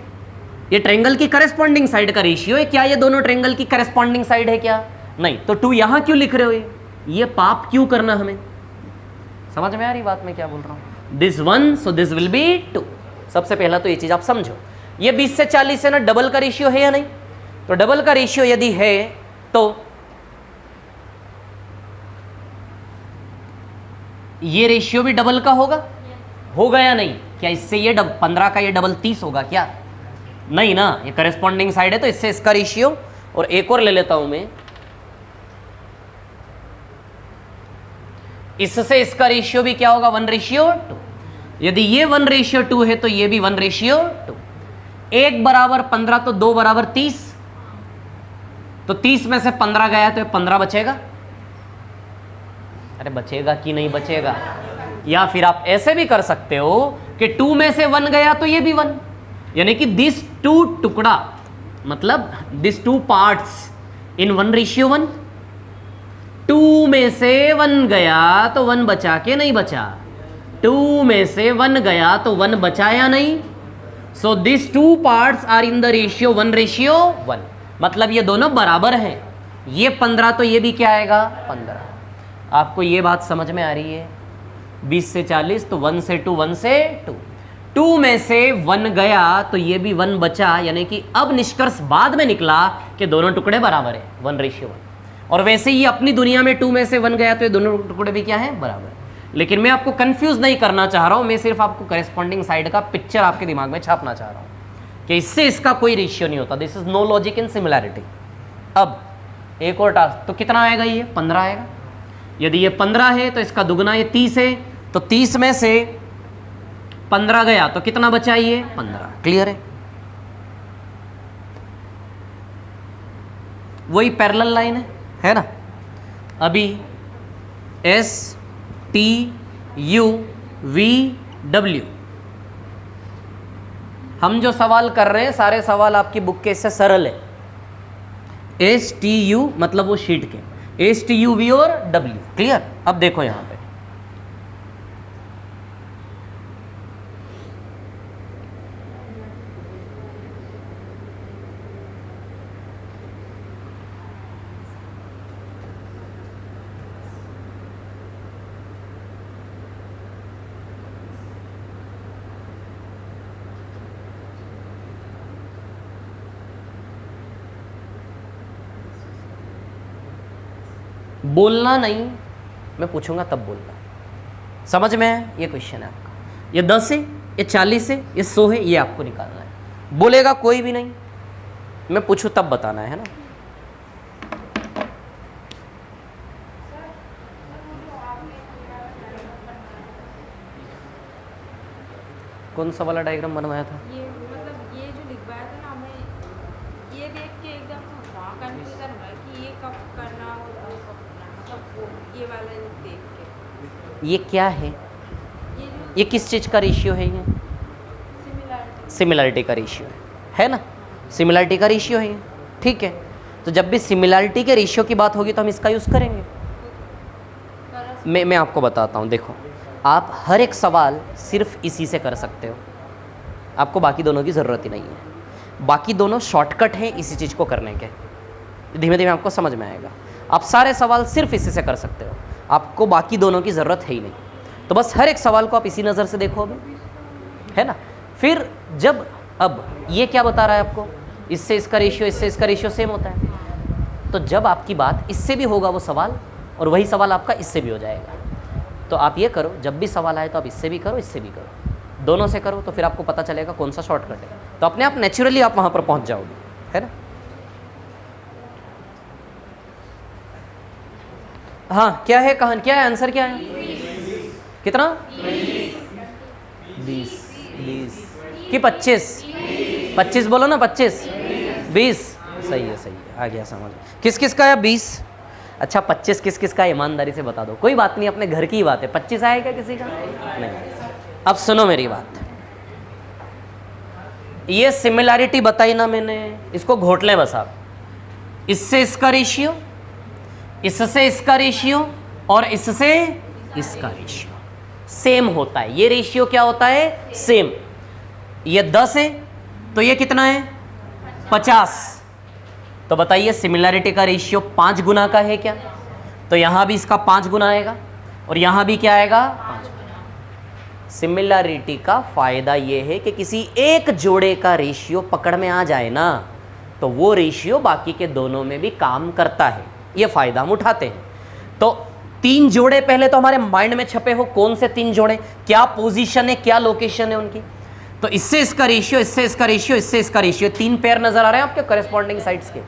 ये ट्रायंगल की करेस्पॉन्डिंग साइड का रेशियो है क्या? ये दोनों ट्रायंगल की करेस्पॉन्डिंग साइड है क्या? नहीं। तो 2 यहां क्यों लिख रहे हो? ये पाप क्यों करना हमें? समझ में आ रही बात मैं क्या बोल रहा हूं? This 1 so this will be 2। सबसे पहला तो ये चीज आप समझो। ये 20 से 40 है ना, डबल का रेशियो है या नहीं? तो डबल का रेशियो यदि है तो ये रेशियो भी डबल का होगा या नहीं? क्या इससे ये 15 का ये डबल 30 होगा क्या? नहीं ना, ये करेस्पॉन्डिंग साइड है तो इससे इसका रेशियो, और एक और ले लेता हूं मैं, इससे इसका रेशियो भी क्या होगा? 1:2। यदि ये 1:2 है तो ये भी 1:2। 1 बराबर 15 तो 2 बराबर 30। तो 30 में से 15 गया तो 15 बचेगा। अरे बचेगा कि नहीं बचेगा? या फिर आप ऐसे भी कर सकते हो कि 2 में से 1 गया तो ये भी 1, यानी कि दिस 2 टुकड़ा, मतलब दिस 2 पार्ट्स इन 1:1। 2 में से 1 गया तो 1 बचा के नहीं बचा? 2 में से 1 गया तो 1 बचा या नहीं? So this 2 parts are in the ratio 1:1। मतलब ये दोनों बराबर हैं। ये 15 तो ये भी क्या आएगा? 15। आपको ये बात समझ में आ रही है? 20 से 40 तो 1 से 2, 1 से 2। 2 में से 1 गया तो ये भी 1 बचा, यानी कि अब निष्कर्ष बाद में निकला कि दोनों टुकड़े बराबर है 1:1। और वैसे ही अपनी दुनिया में 2 में से 1 गया तो ये दोनों टुकड़े भी क्या है? बराबर। लेकिन मैं आपको कंफ्यूज नहीं करना चाह रहा हूं, मैं सिर्फ आपको करेस्पॉन्डिंग साइड का पिक्चर आपके दिमाग में छापना चाह रहा हूं कि इससे इसका कोई रेशियो नहीं होता। This is no logic in similarity. अब एक और टास्क, तो कितना आएगा? ये 15 आएगा। यदि ये 15 है तो इसका दुगना ये 30 है, तो 30 में से 15 गया तो कितना बचा? ये 15। क्लियर है? वही पैरेलल लाइन है ना? अभी STUVW हम जो सवाल कर रहे हैं सारे सवाल आपकी बुक के इससे सरल है। STU मतलब वो शीट के, STUV और W। क्लियर? अब देखो यहां पे बोलना नहीं, मैं पूछूंगा तब बोलना। समझ में है? ये क्वेश्चन है आपका। ये 10 है, ये 40 है, ये 100 है, ये आपको निकालना है। बोलेगा कोई भी नहीं, मैं पूछूं तब बताना है ना? कौन सा वाला डायग्राम बनवाया था? ये मतलब ये जो लिखवाया था ना, मैं ये देख के एकदम कंफ्यूजन हो रहा है कि ये कब करना और वो कब करना, मतलब वो ये वाला देख के। ये क्या है? ये जो ये किस चीज़ का रेशियो है? ये सिमिलरिटी का रेशियो है ना? सिमिलरिटी का रेशियो है ये, ठीक है। तो जब भी सिमिलरिटी के रेशियो की बात होगी तो हम इसका यूज़ करेंगे। मैं आपको बताता हूँ, देखो आप हर एक सवाल सिर्फ इसी से कर सकते हो, आपको बाकी दोनों की ज़रूरत ही नहीं है। बाकी दोनों शॉर्टकट हैं इसी चीज़ को करने के, धीमे धीमे आपको समझ में आएगा। आप सारे सवाल सिर्फ इसी से कर सकते हो, आपको बाकी दोनों की ज़रूरत है ही नहीं। तो बस हर एक सवाल को आप इसी नज़र से देखो अभी, है ना। फिर जब अब ये क्या बता रहा है आपको, इससे इसका रेशियो, इससे इसका रेशियो सेम होता है। तो जब आपकी बात इससे भी होगा वो सवाल, और वही सवाल आपका इससे भी हो जाएगा। तो आप ये करो, जब भी सवाल आए तो आप इससे भी करो, इससे भी करो, दोनों से करो, तो फिर आपको पता चलेगा कौन सा शॉर्टकट है। तो अपने आप नेचुरली आप वहाँ पर पहुँच जाओगे, है ना। हाँ, क्या है कहानी, क्या है आंसर, क्या है? कितना? 20 कि 25? 25 बोलो ना, 25 20 सही है, सही है, आ गया समझ। किस किस का है 20? अच्छा 25 किस किस का है, ईमानदारी से बता दो। कोई बात नहीं, अपने घर की ही बात है। 25 आएगा किसी का? नहीं। अब सुनो मेरी बात, ये सिमिलैरिटी बताई ना मैंने, इसको घोट लें बस आप। इससे इसका रेशियो, इससे इसका रेशियो, और इससे इसका रेशियो सेम होता है। ये रेशियो क्या होता है? सेम। ये 10 है तो ये कितना है? 50। तो बताइए सिमिलैरिटी का रेशियो 5 गुना का है क्या? तो यहां भी इसका 5 गुना आएगा, और यहां भी क्या आएगा? 5 गुना। सिमिलैरिटी का फायदा ये है कि किसी एक जोड़े का रेशियो पकड़ में आ जाए ना, तो वो रेशियो बाकी के दोनों में भी काम करता है। ये फायदा हम उठाते हैं। तो 3 जोड़े पहले तो हमारे माइंड में छपे हो, कौन से 3 जोड़े, क्या पोजीशन है, क्या लोकेशन है उनकी। तो इससे इसका रेशियो, इससे इसका रेशियो, इससे इसका रेशियो, 3 पेयर नजर आ रहे हैं आपके करेस्पॉन्डिंग साइड्स के।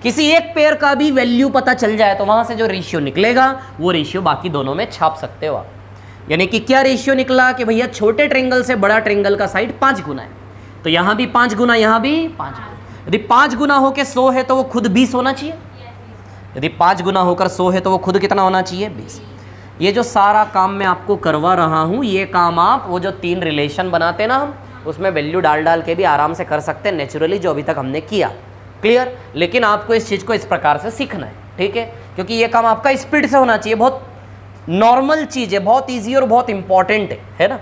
किसी एक पेयर का भी वैल्यू पता चल जाए तो वहां से जो रेशियो निकलेगा वो रेशियो बाकी दोनों में छाप सकते हो आप। यानी कि क्या रेशियो निकला कि भैया छोटे ट्रेंगल से बड़ा ट्रेंगल का साइड 5 गुना है, तो यहां भी 5 गुना, यहां भी 5 गुना। यदि 5 गुना होकर 100 है तो वो खुद 20 होना चाहिए। यदि 5 गुना होकर 100 है तो वो खुद कितना होना चाहिए? 20। ये जो सारा काम मैं आपको करवा रहा हूं, ये काम आप वो जो 3 रिलेशन बनाते ना हम, उसमें वैल्यू डाल डाल के भी आराम से कर सकते हैं नेचुरली, जो अभी तक हमने किया। क्लियर? लेकिन आपको इस चीज़ को इस प्रकार से सीखना है, ठीक है, क्योंकि ये काम आपका स्पीड से होना चाहिए। बहुत नॉर्मल चीज़ है, बहुत ईजी और बहुत इंपॉर्टेंट है ना।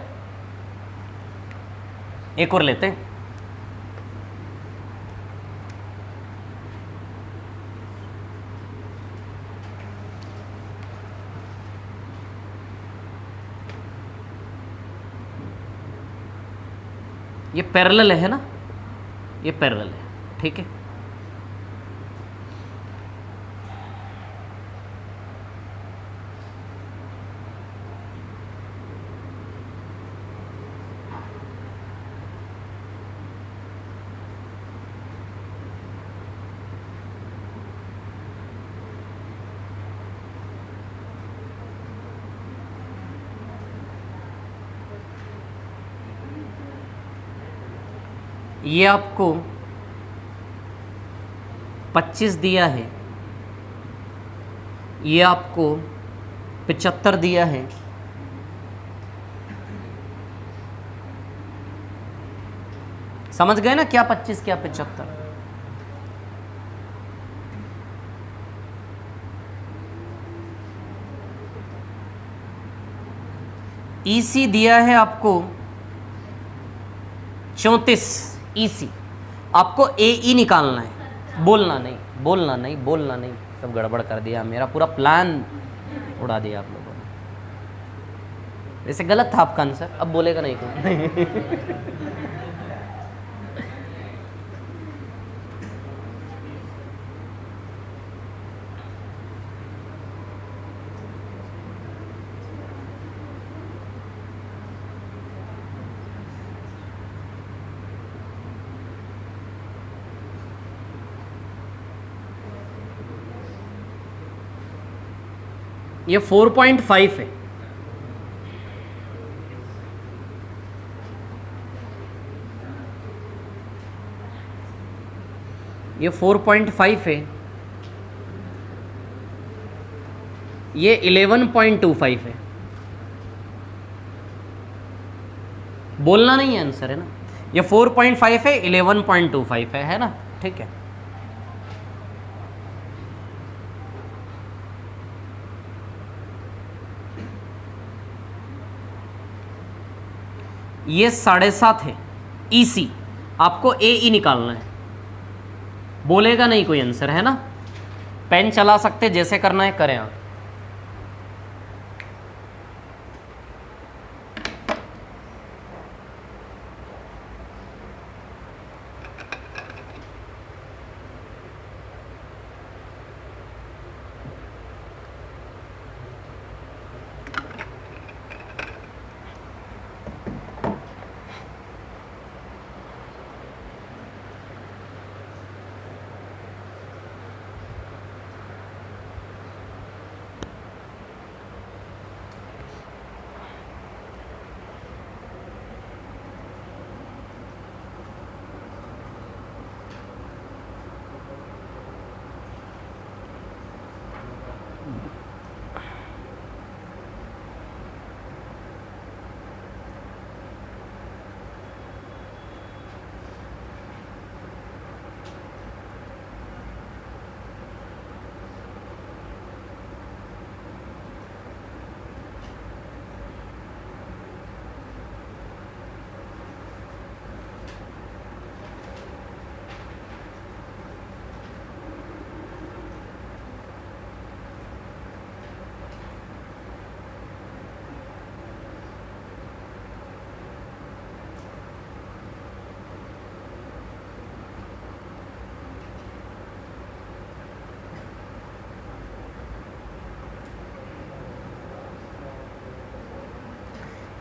एक और लेते हैं। ये पैरेलल है ना, ये पैरेलल है, ठीक है। ये आपको 25 दिया है, ये आपको 75 दिया है, समझ गए ना, क्या 25 क्या 75। ईसी दिया है आपको 34 ईसी, आपको एई निकालना है। बोलना नहीं, बोलना नहीं, बोलना नहीं, सब गड़बड़ कर दिया, मेरा पूरा प्लान उड़ा दिया आप लोगों ने। वैसे गलत था आपका आंसर, अब बोलेगा नहीं कोई। ये 4.5 है, ये 4.5 है, ये 11.25 है। बोलना नहीं है, आंसर है ना। ये 4.5 है, 11.25 है ना, ठीक है। ये 7.5 है, EC आपको AE निकालना है। बोलेगा नहीं कोई आंसर, है ना। पेन चला सकते, जैसे करना है करें आप।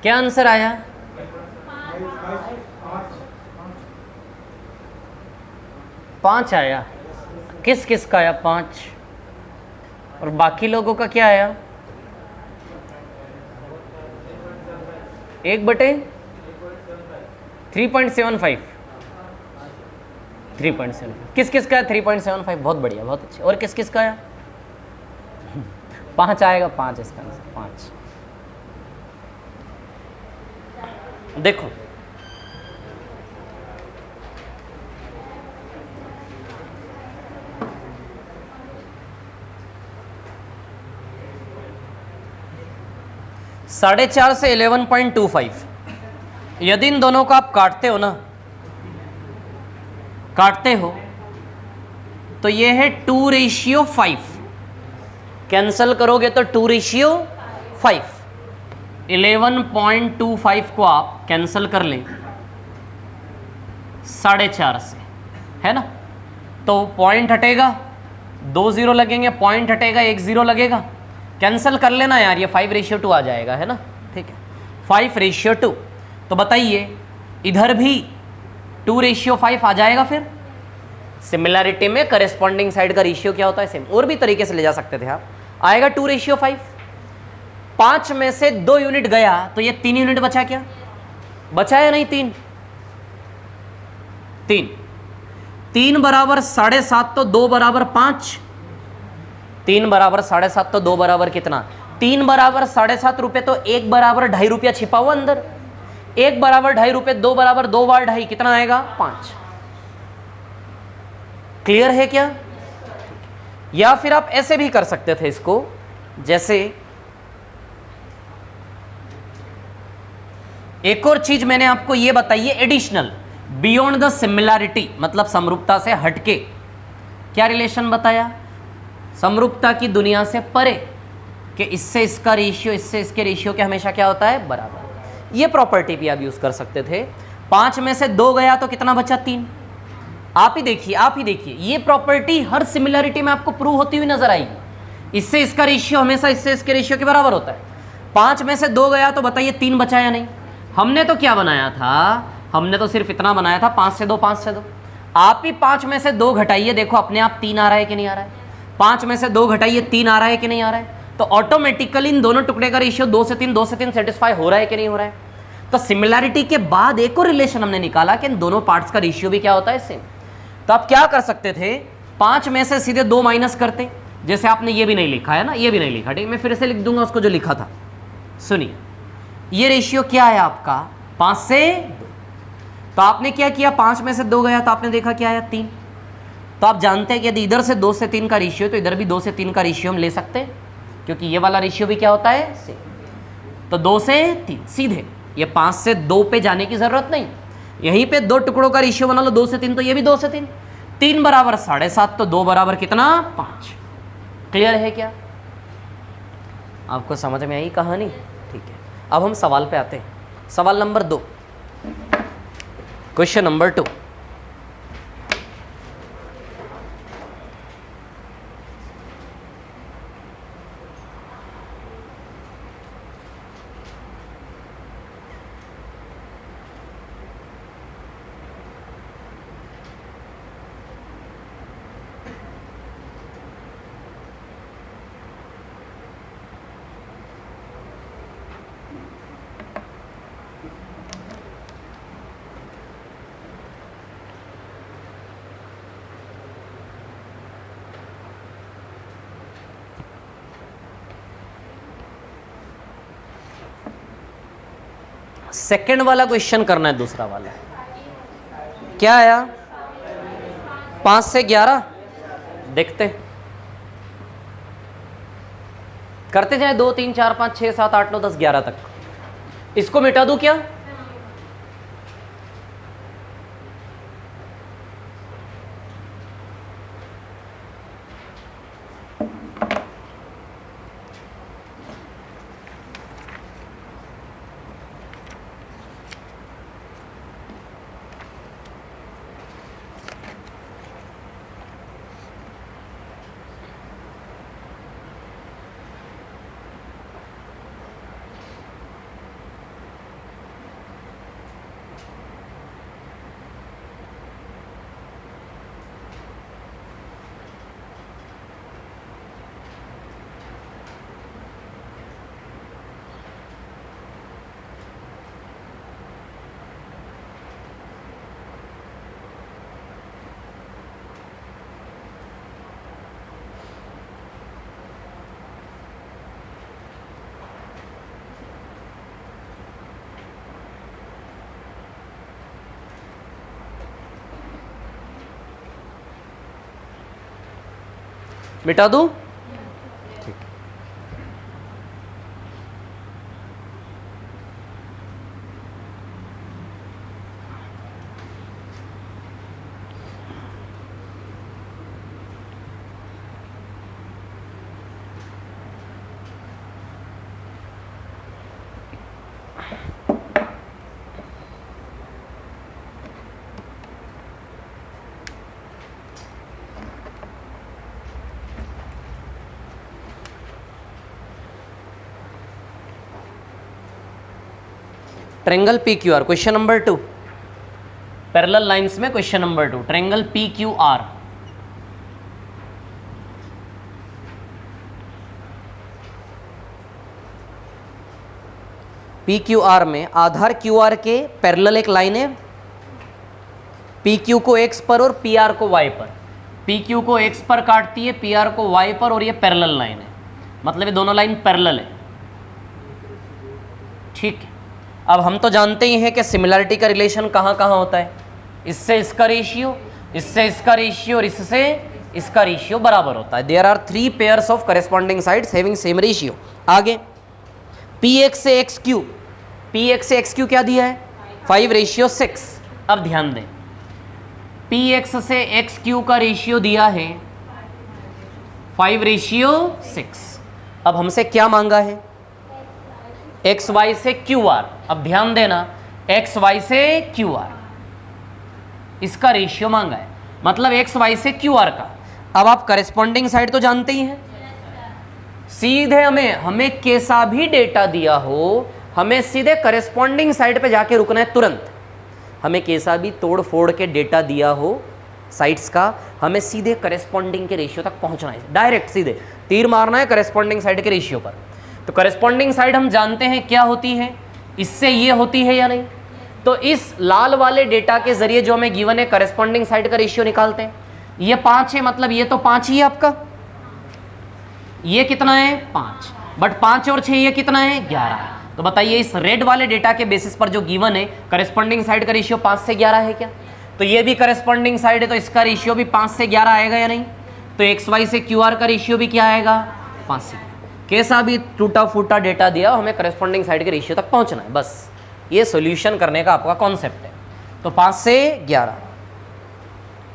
क्या आंसर आया? 5 आया। किस किस का आया? 5। और बाकी लोगों का क्या आया? 1/3.75। 3.75। किस किस का है? 3.75। बहुत बढ़िया, बहुत अच्छे। और किस किस का आया? 5 आएगा। 5 इसका आंसर, 5। देखो साढ़े 4 से 11.25, यदि इन दोनों को आप काटते हो ना, काटते हो तो ये है 2:5। कैंसल करोगे तो 2:5। 11.25 को आप कैंसल कर लें 4.5 से, है ना। तो पॉइंट हटेगा, 2 0 लगेंगे, पॉइंट हटेगा, 1 0 लगेगा। कैंसल कर लेना यार, ये 5:2 आ जाएगा, है ना, ठीक है। 5:2। तो बताइए इधर भी 2:5 आ जाएगा। फिर सिमिलैरिटी में करेस्पॉन्डिंग साइड का रेशियो क्या होता है? सेम। और भी तरीके से ले जा सकते थे आप। आएगा 2:5। 5 में से 2 यूनिट गया तो ये 3 यूनिट बचा। क्या बचा या नहीं? 3 बराबर 7.5, तो 2 बराबर 5। 3 बराबर 7.5, तो 2 बराबर कितना? 3 बराबर 7.5 रुपए, तो 1 बराबर 2.5 रुपया छिपा हुआ अंदर। 1 बराबर 2.5 रुपए, 2 बराबर 2 बार 2.5, कितना आएगा? 5। क्लियर है क्या? या फिर आप ऐसे भी कर सकते थे इसको, जैसे एक और चीज मैंने आपको ये बताई है एडिशनल, बियॉन्ड द सिमिलैरिटी, मतलब समरूपता से हटके। क्या रिलेशन बताया? समरूपता की दुनिया से परे, कि इससे इसका रेशियो इससे इसके रेशियो के हमेशा क्या होता है? बराबर। ये प्रॉपर्टी भी आप यूज कर सकते थे। 5 में से 2 गया तो कितना बचा? 3। आप ही देखिए, ये प्रॉपर्टी हर सिमिलैरिटी में आपको प्रूव होती हुई नजर आएगी। इससे इसका रेशियो हमेशा इससे इसके रेशियो के बराबर होता है। 5 में से 2 गया तो बताइए 3 बचा या नहीं? हमने तो क्या बनाया था? हमने तो सिर्फ इतना बनाया था, 5 से 2, 5 से 2। आप ही 5 में से 2 घटाइए, देखो अपने आप 3 आ रहा है कि नहीं आ रहा है? 5 में से 2 घटाइए, 3 आ रहा है कि नहीं आ रहा है? तो ऑटोमेटिकली इन दोनों टुकड़े का रेशियो 2 से 3, 2 से 3 सेटिस्फाई हो रहा है कि नहीं हो रहा है? तो सिमिलैरिटी के बाद एक और रिलेशन हमने निकाला कि इन दोनों पार्ट्स का रेशियो भी क्या होता है? सेम। तो आप क्या कर सकते थे, 5 में से सीधे 2 माइनस करते, जैसे आपने ये भी नहीं लिखा है ना, ये भी नहीं लिखा, ठीक है, मैं फिर से लिख दूंगा उसको जो लिखा था। सुनिए, ये रेशियो क्या है आपका, 5 से 2। तो आपने क्या किया, 5 में से 2 गया तो आपने देखा क्या आया, 3। तो आप जानते हैं कि यदि इधर से 2 से 3 का रेशियो है तो इधर भी 2 से 3 का रेशियो हम ले सकते हैं, क्योंकि ये वाला रेशियो भी क्या होता है, सेम। तो 2 से 3 सीधे, ये 5 से 2 पे जाने की जरूरत नहीं, यहीं पे 2 टुकड़ों का रेशियो बना लो, 2 से 3, तो ये भी 2 से 3, 3 बराबर 7.5, तो 2 बराबर कितना, 5। क्लियर है क्या, आपको समझ में आई कहानी? ठीक है, अब हम सवाल पे आते हैं। सवाल नंबर 2, क्वेश्चन नंबर 2। सेकंड वाला क्वेश्चन करना है, दूसरा वाला क्या आया, 5 से 11, देखते करते जाए, 2 3 4 5 6 7 8 9 10 11 तक। इसको मिटा दूं क्या, मिटा दूं, ठीक। Triangle P Q R, question number 2, parallel lines में question number 2, triangle P Q R. P Q R में आधार क्यू आर के पैरेलल एक लाइन है, पी क्यू को एक्स पर और पी आर को वाई पर। पी क्यू को एक्स पर काटती है, पी आर को वाई पर, और ये पैरेलल लाइन है, मतलब ये दोनों लाइन पैरेलल है, ठीक है। अब हम तो जानते ही हैं कि सिमिलरिटी का रिलेशन कहाँ कहाँ होता है, इससे इसका रेशियो, इससे इसका रेशियो, और इससे इसका रेशियो बराबर होता है। There are 3 pairs of corresponding sides having same ratio. आगे पी एक्स से एक्स क्यू, पी एक्स से एक्स क्यू क्या दिया है, 5:6। अब ध्यान दें, पी एक्स से एक्स क्यू का रेशियो दिया है 5:6। अब हमसे क्या मांगा है, एक्स वाई से क्यू आर। अब ध्यान देना, एक्स वाई से क्यू आर, इसका रेशियो मांगा है, मतलब एक्स वाई से क्यू आर का। अब आप करेस्पॉन्डिंग साइड तो जानते ही हैं, सीधे हमें कैसा भी डेटा दिया हो, हमें सीधे करेस्पॉन्डिंग साइड पे जाके रुकना है तुरंत। हमें कैसा भी तोड़ फोड़ के डेटा दिया हो साइड्स का, हमें सीधे करेस्पॉन्डिंग के रेशियो तक पहुंचना है, डायरेक्ट सीधे तीर मारना है करेस्पॉन्डिंग साइड के रेशियो पर। तो करेस्पॉन्डिंग साइड हम जानते हैं क्या होती है, इससे ये होती है या नहीं, तो इस लाल वाले डेटा के जरिए जो हमें गिवन है करस्पॉन्डिंग साइड का रेशियो निकालते हैं। ये 5 है, मतलब ये तो 5 ही है आपका। ये कितना है 5, बट 5 और 6 ये कितना है 11। तो बताइए इस रेड वाले डेटा के बेसिस पर जो गिवन है करस्पॉन्डिंग साइड का रेशियो 5 से 11 है क्या? तो ये भी करस्पॉन्डिंग साइड है, तो इसका रेशियो भी 5 से 11 आएगा या नहीं? तो XY से QR का रेशियो भी क्या आएगा 5 से। कैसा भी टूटा फूटा डेटा दिया हमें करस्पॉन्डिंग साइड के रेशियो तक पहुंचना है, बस ये सॉल्यूशन करने का आपका कॉन्सेप्ट है। तो 5 से 11।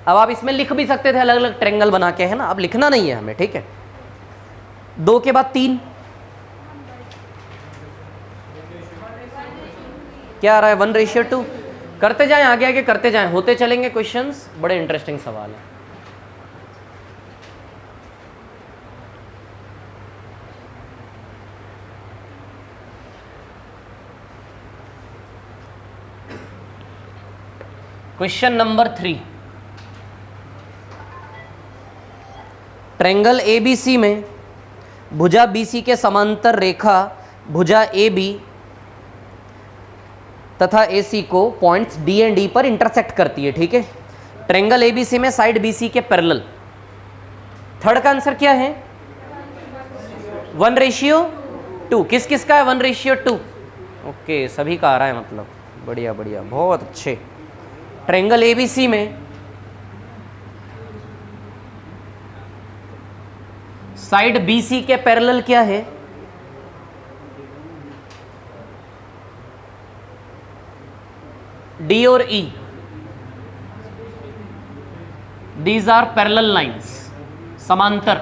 अब आप इसमें लिख भी सकते थे अलग अलग ट्रायंगल बना के, है ना, अब लिखना नहीं है हमें, ठीक है। 2 के बाद 3 क्या आ रहा है 1:2। करते जाएं, आगे आगे करते जाएं, होते चलेंगे क्वेश्चंस, बड़े इंटरेस्टिंग सवाल है। क्वेश्चन नंबर 3, ट्रायंगल ABC में भुजा BC के समांतर रेखा भुजा AB तथा AC को पॉइंट्स D एंड E पर इंटरसेक्ट करती है, ठीक है। ट्रायंगल ABC में साइड BC के पैरेलल। थर्ड का आंसर क्या है 1:2। किस किस का है 1:2? ओके, सभी का आ रहा है, मतलब बढ़िया बढ़िया, बहुत अच्छे। ट्रायंगल ABC में साइड BC के पैरेलल क्या है D और E, these are parallel lines, समांतर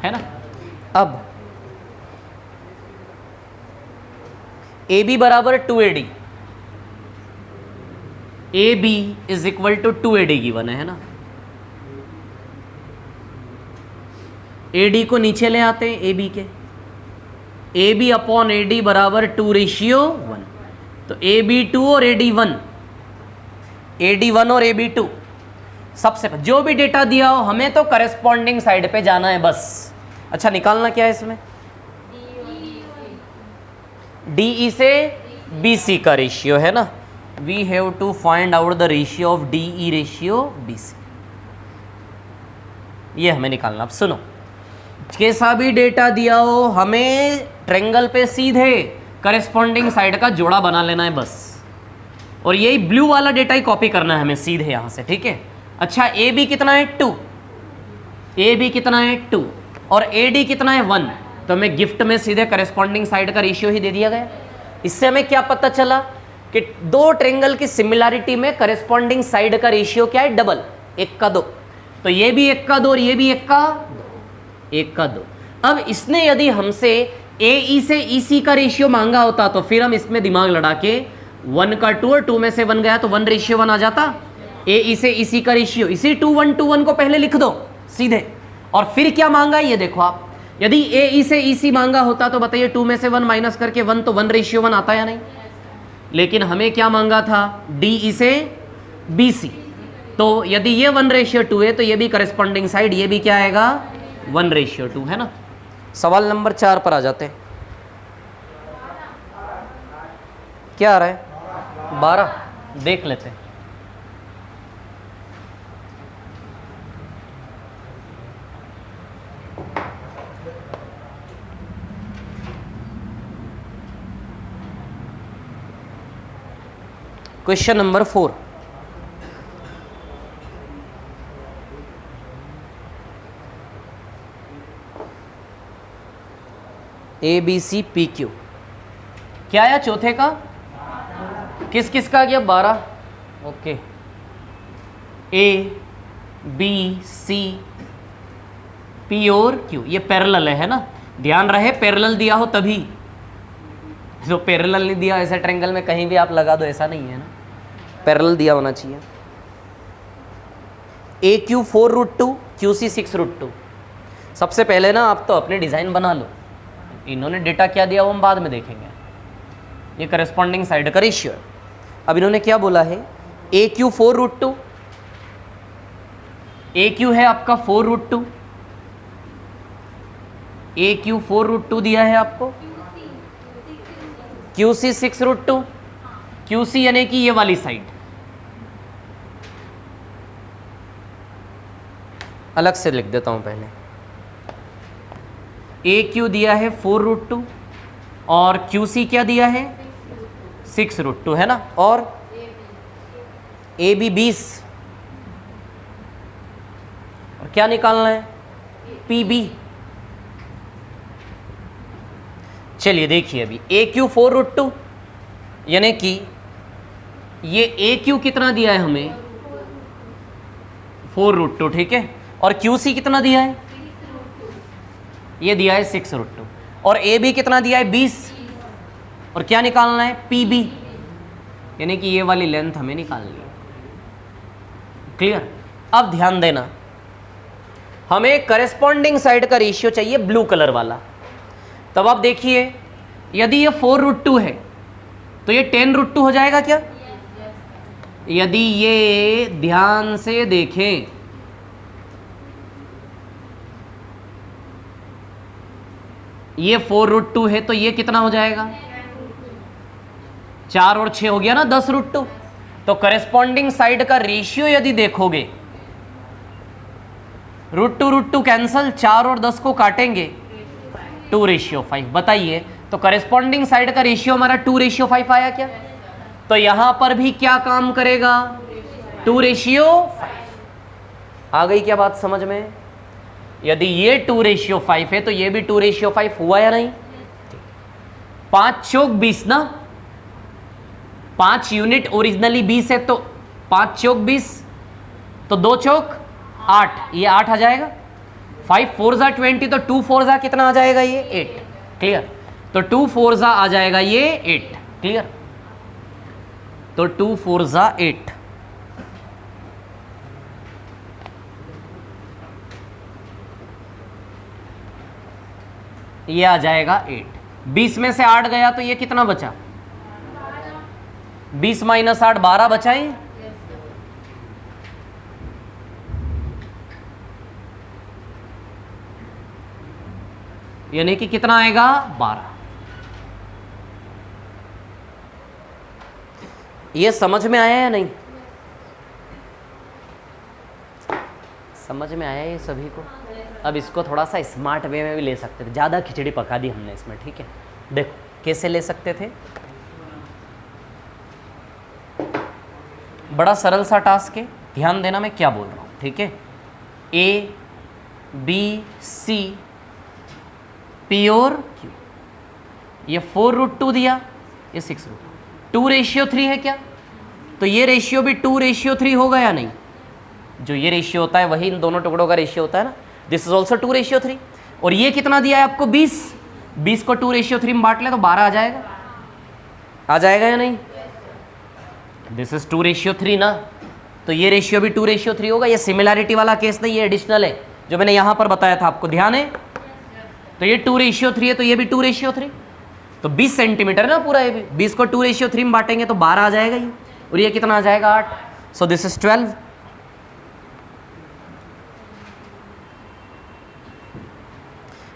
है ना। अब AB बराबर 2AD, AB is equal to 2AD given है ना। AD को नीचे ले आते हैं AB के, AB अपॉन AD बराबर 2:1। तो AB2 और AD1, AD1 और AB2। सबसे पहले जो भी डेटा दिया हो हमें तो करस्पॉन्डिंग साइड पे जाना है बस। अच्छा, निकालना क्या है इसमें DE से BC का रेशियो है ना। We have to find out the ratio of DE ratio BC, ये हमें निकालना। अब सुनो, कैसा भी डेटा दिया हो हमें ट्रायंगल पे सीधे करस्पॉन्डिंग साइड का जोड़ा बना लेना है बस, और यही ब्लू वाला डेटा ही कॉपी करना है हमें सीधे यहां से, ठीक है। अच्छा, AB कितना है 2, AB कितना है 2 और AD कितना है 1, तो हमें गिफ्ट में सीधे करस्पॉन्डिंग साइड का रेशियो ही दे दिया गया। इससे हमें क्या पता चला कि दो ट्रायंगल की सिमिलैरिटी में करस्पॉन्डिंग साइड का रेशियो क्या है डबल, 1:2। तो ये भी 1:2 और ये भी 1:2। अब इसने यदि हमसे AE से EC का रेशियो मांगा होता तो फिर हम इसमें दिमाग लड़ा के 1:2 और 2 में से 1 गया तो 1:1 आ जाता। AE से EC का रेशियो, इसी 2:1 को पहले लिख दो सीधे, और फिर क्या मांगा ये देखो आप। यदि AE से EC मांगा होता तो बताइए 2 में से 1 माइनस करके 1, तो 1:1 आता या नहीं। लेकिन हमें क्या मांगा था DE से BC, तो यदि ये 1:2 है तो ये भी करस्पॉन्डिंग साइड, ये भी क्या आएगा 1:2 है ना। सवाल नंबर 4 पर आ जाते हैं। क्या आ रहा है 12, देख लेते हैं। क्वेश्चन नंबर 4, ABCPQ क्या आया चौथे का, किस किस का गया 12। ओके, ABCP और Q ये पैरेलल है ना। ध्यान रहे पैरेलल दिया हो तभी, जो पैरेलल नहीं दिया ऐसे ट्रायंगल में कहीं भी आप लगा दो, ऐसा नहीं है ना, पैरेलल दिया होना चाहिए। AQ 4√2, QC 6√2। सबसे पहले ना आप तो अपने डिज़ाइन बना लो, इन्होंने डेटा क्या दिया वो हम बाद में देखेंगे। ये करस्पॉन्डिंग साइड का रेशियो है। अब इन्होंने क्या बोला है AQ 4√2, AQ है आपका 4√2, AQ 4√2 दिया है आपको, QC 6√2, QC यानी कि ये वाली साइड, अलग से लिख देता हूं पहले। AQ दिया है 4√2 और QC क्या दिया है 6√2 है ना, और AB 20 और क्या निकालना है PB। चलिए देखिए अभी AQ 4√2 यानी कि ये AQ कितना दिया है हमें 4√2, ठीक है, और QC कितना दिया है, ये दिया है 6√2, और AB कितना दिया है 20, और क्या निकालना है PB, यानी कि ये वाली लेंथ हमें निकालनी है। क्लियर। अब ध्यान देना, हमें करेस्पॉन्डिंग साइड का रेशियो चाहिए ब्लू कलर वाला। तब आप देखिए यदि ये 4√2 है तो ये 10√2 हो जाएगा क्या? यदि ये ध्यान से देखें, ये 4√2 है तो ये कितना हो जाएगा 4 और 6 हो गया ना 10√2। तो करेस्पॉन्डिंग साइड का रेशियो यदि देखोगे √2 कैंसल, 4 और 10 को काटेंगे 2:5। बताइए तो करेस्पॉन्डिंग साइड का रेशियो हमारा 2:5 आया क्या? तो यहां पर भी क्या काम करेगा 2:5। आ गई क्या बात समझ में? यदि ये 2:5 है तो ये भी 2:5 हुआ या नहीं? 5 चौक 20 ना, 5 यूनिट ओरिजिनली 20 है तो 5 चौक 20, तो 2 चौक 8, ये 8 आ जाएगा। 5 4 जा 20, तो 2 4 जा कितना आ जाएगा ये 8। क्लियर। तो 2 4 जा आ जाएगा ये 8। क्लियर। तो 2 4 जा 8। ये आ जाएगा 8। 20 में से 8 गया तो ये कितना बचा 20 - 8 12 बचा ही। यानी कि कितना आएगा 12। ये समझ में आया या नहीं? समझ में आया ये सभी को? अब इसको थोड़ा सा स्मार्ट वे में भी ले सकते थे, ज़्यादा खिचड़ी पका दी हमने इसमें। ठीक है, देखो कैसे ले सकते थे। बड़ा सरल सा टास्क है, ध्यान देना मैं क्या बोल रहा हूँ। ठीक है, A B C P और Q, ये 4√2 दिया, ये 6√2। 2:3 है क्या? तो ये रेशियो भी 2:3 होगा या नहीं? जो ये रेशियो होता है वही इन दोनों टुकड़ों का रेशियो होता है ना। This is also 2:3। और ये कितना दिया है आपको 20, 20 को 2:3 में बांट ले तो 12 आ जाएगा। आ जाएगा या नहीं? दिस इज 2:3 ना, तो ये रेशियो भी 2:3 होगा। ये सिमिलैरिटी वाला केस नहीं, ये एडिशनल है जो मैंने यहां पर बताया था आपको, ध्यान है। तो ये 2:3 है तो ये भी 2:3। तो 20 सेंटीमीटर है ना पूरा, ये भी 20 को 2:3 में बांटेंगे तो 12 आ जाएगा ये, और ये कितना आ जाएगा 8। So this is 12।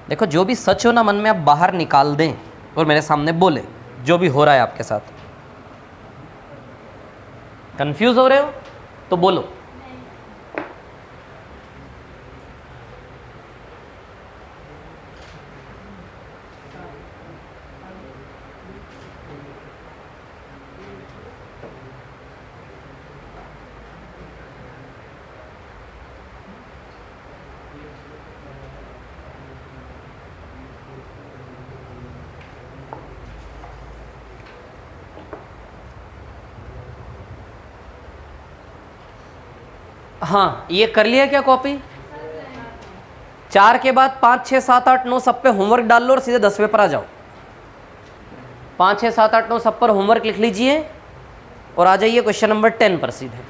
देखो जो भी सच हो ना मन में आप बाहर निकाल दें और मेरे सामने बोले जो भी हो रहा है आपके साथ। कंफ्यूज हो रहे हो तो बोलो। हाँ, ये कर लिया क्या कॉपी? 4 के बाद 5 6 7 8 9 सब पे होमवर्क डाल लो और सीधे 10वें पर आ जाओ। 5 6 7 8 9 सब पर होमवर्क लिख लीजिए और आ जाइए क्वेश्चन नंबर 10 पर सीधे।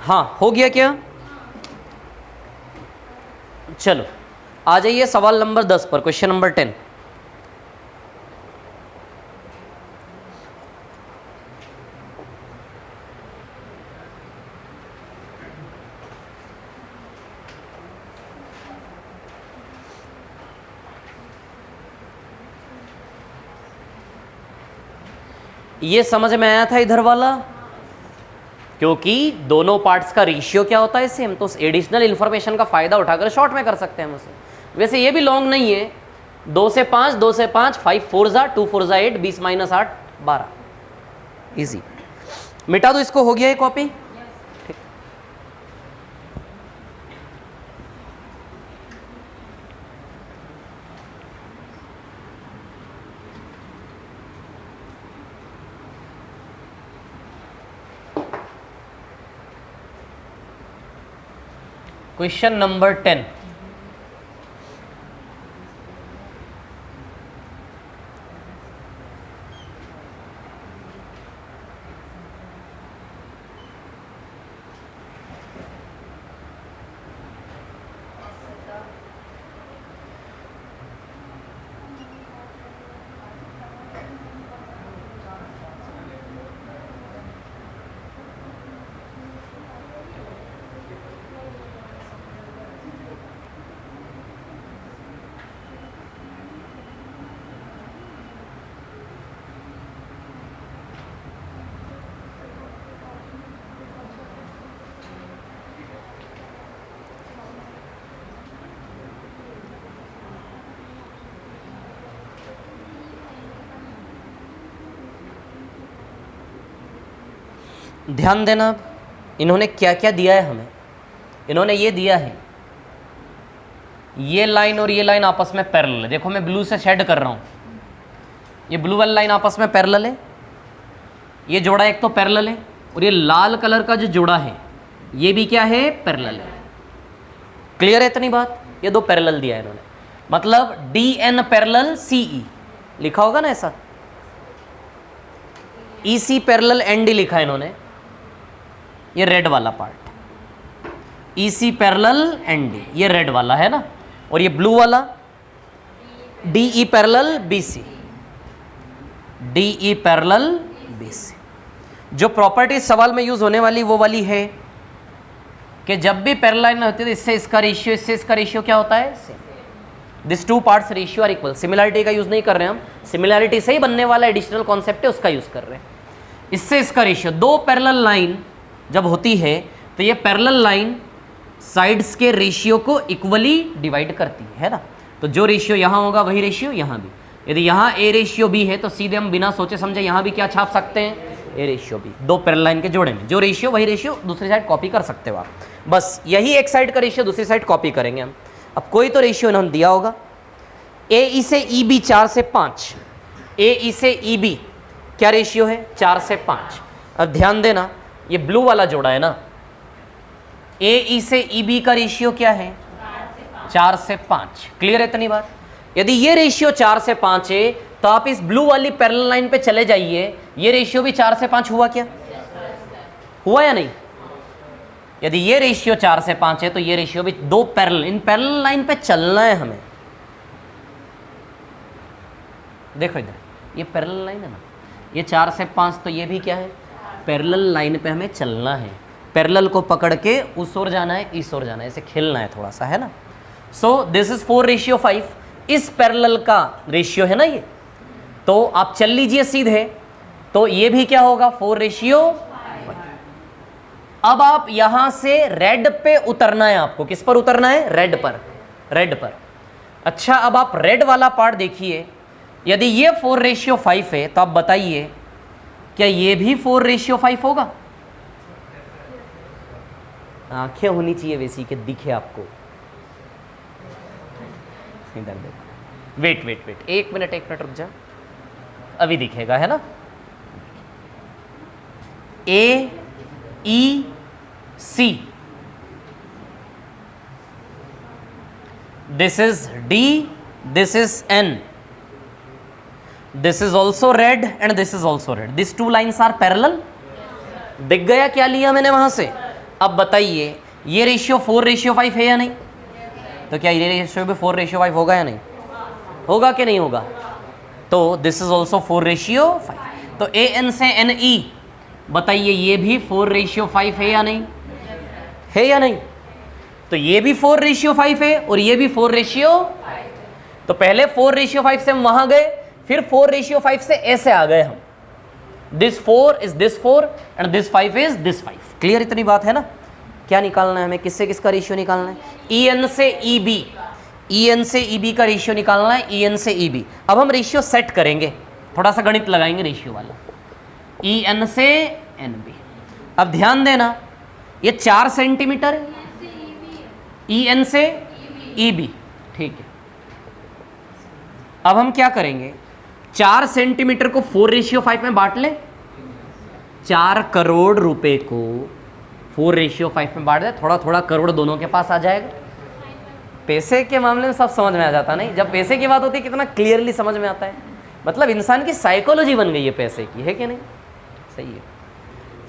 हाँ हो गया क्या? चलो आ जाइए सवाल नंबर 10 पर, क्वेश्चन नंबर 10। ये समझ में आया था इधर वाला? क्योंकि दोनों पार्ट्स का रेशियो क्या होता है सेम, तो एडिशनल इंफॉर्मेशन का फायदा उठाकर शॉर्ट में कर सकते हैं हम उसे। वैसे ये भी लॉन्ग नहीं है, 2 से 5, 2 से 5, 5 4 जा 2 4 जा 8, 20 - 8 12, इजी। मिटा दो इसको, हो गया है कॉपी? ठीक। Question number 10। ध्यान देना, अब इन्होंने क्या क्या दिया है हमें। इन्होंने ये दिया है, ये लाइन और ये लाइन आपस में पैरेलल है। देखो मैं ब्लू से शेड कर रहा हूँ, ये ब्लू वाली लाइन आपस में पैरेलल है, ये जोड़ा एक तो पैरेलल है, और ये लाल कलर का जो जोड़ा है ये भी क्या है, पैरेलल है। क्लियर है इतनी बात? ये दो पैरेलल दिया है इन्होंने, मतलब DN पैरेलल CE लिखा होगा ना ऐसा, EC पैरेलल ND लिखा है इन्होंने, ये रेड वाला पार्ट, EC पैरेलल ND ये रेड वाला है ना, और ये ब्लू वाला DE parallel BC, DE parallel BC। जो प्रॉपर्टी सवाल में यूज होने वाली वो वाली है कि जब भी पैरेलल लाइन होती है तो इससे इसका रेशियो, इससे इसका रेशियो क्या होता है, same. This two parts ratio are equal. Similarity का यूज नहीं कर रहे हैं हम, सिमिलैरिटी से ही बनने वाला एडिशनल कॉन्सेप्ट है उसका यूज कर रहे हैं। इससे इसका रेशियो, दो पैरेलल लाइन जब होती है तो ये पैरेलल लाइन साइड्स के रेशियो को इक्वली डिवाइड करती है ना। तो जो रेशियो यहाँ होगा वही रेशियो यहाँ भी। यदि यहाँ A रेशियो B है तो सीधे हम बिना सोचे समझे यहाँ भी क्या छाप सकते हैं, A रेशियो B। दो पैरेलल लाइन के जोड़े में जो रेशियो वही रेशियो दूसरी साइड कॉपी कर सकते हो आप। बस यही एक साइड का रेशियो दूसरी साइड कॉपी करेंगे हम। अब कोई तो रेशियो इन्होंने दिया होगा, AE से EB 4 से 5, AE से EB क्या रेशियो है, 4 से 5। अब ध्यान देना ये ब्लू वाला जोड़ा है ना, AE से EB का रेशियो क्या है, 4 से 5। क्लियर है इतनी बात? यदि ये रेशियो 4 से 5 है तो आप इस ब्लू वाली पैरेलल लाइन पे चले जाइए, ये रेशियो भी 4 से 5 हुआ क्या, हुआ या नहीं? यदि ये रेशियो 4 से 5 है तो ये रेशियो भी दो पैरेलल, इन पैरेलल लाइन पे चलना है हमें। देखो इधर ये पैरेलल लाइन है ना, ये 4 से 5 तो ये भी क्या है, पैरेलल लाइन पे हमें चलना है। पैरेलल को पकड़ के उस ओर जाना है, इस ओर जाना है, ऐसे खेलना है थोड़ा सा, है ना। So this is 4:5। इस पैरेलल का रेशियो है ना ये, तो आप चल लीजिए सीधे, तो ये भी क्या होगा, 4:5। अब आप यहां से रेड पे उतरना है आपको। किस पर उतरना है, रेड पर, रेड पर। अच्छा अब आप रेड वाला पार्ट देखिए, यदि ये 4:5 है तो आप बताइए क्या ये भी 4:5 होगा? आंखें होनी चाहिए वैसी कि दिखे आपको। इधर देखो, वेट वेट वेट, एक मिनट रुक जा, अभी दिखेगा, है ना। AEC, this is D, this is N, this is also red and this is also red. These two lines are parallel. दिख गया क्या लिया मैंने वहां से? अब बताइए ये रेशियो 4:5 है या नहीं? तो क्या ये रेशियो भी 4:5 होगा या नहीं? होगा कि नहीं होगा? तो दिस इज ऑल्सो 4:5। तो AN से NE बताइए ये भी 4:5 है या नहीं? है या नहीं? तो ये भी 4:5 है और ये भी 4:5। तो पहले 4:5 से हम वहां गए, फिर 4:5 से ऐसे आ गए हम। This 4 is this 4 and this 5 is this 5। Clear इतनी बात है ना? क्या निकालना है हमें? किससे किसका रेशियो निकालना है? EN से EB, EN से EB का रेशियो निकालना है, EN से EB। अब हम रेशियो सेट करेंगे, थोड़ा सा गणित लगाएंगे रेशियो वाला। EN से NB। अब ध्यान देना ये 4 सेंटीमीटर है, EN से EB, ठीक है। अब हम क्या करेंगे, 4 सेंटीमीटर को 4:5 में बांट लें। 4 करोड़ रुपए को 4:5 में बांट दे, थोड़ा थोड़ा करोड़ दोनों के पास आ जाएगा। पैसे के मामले में सब समझ में आ जाता नहीं, जब पैसे की बात होती है कितना क्लियरली समझ में आता है। मतलब इंसान की साइकोलॉजी बन गई है पैसे की, है कि नहीं? सही है।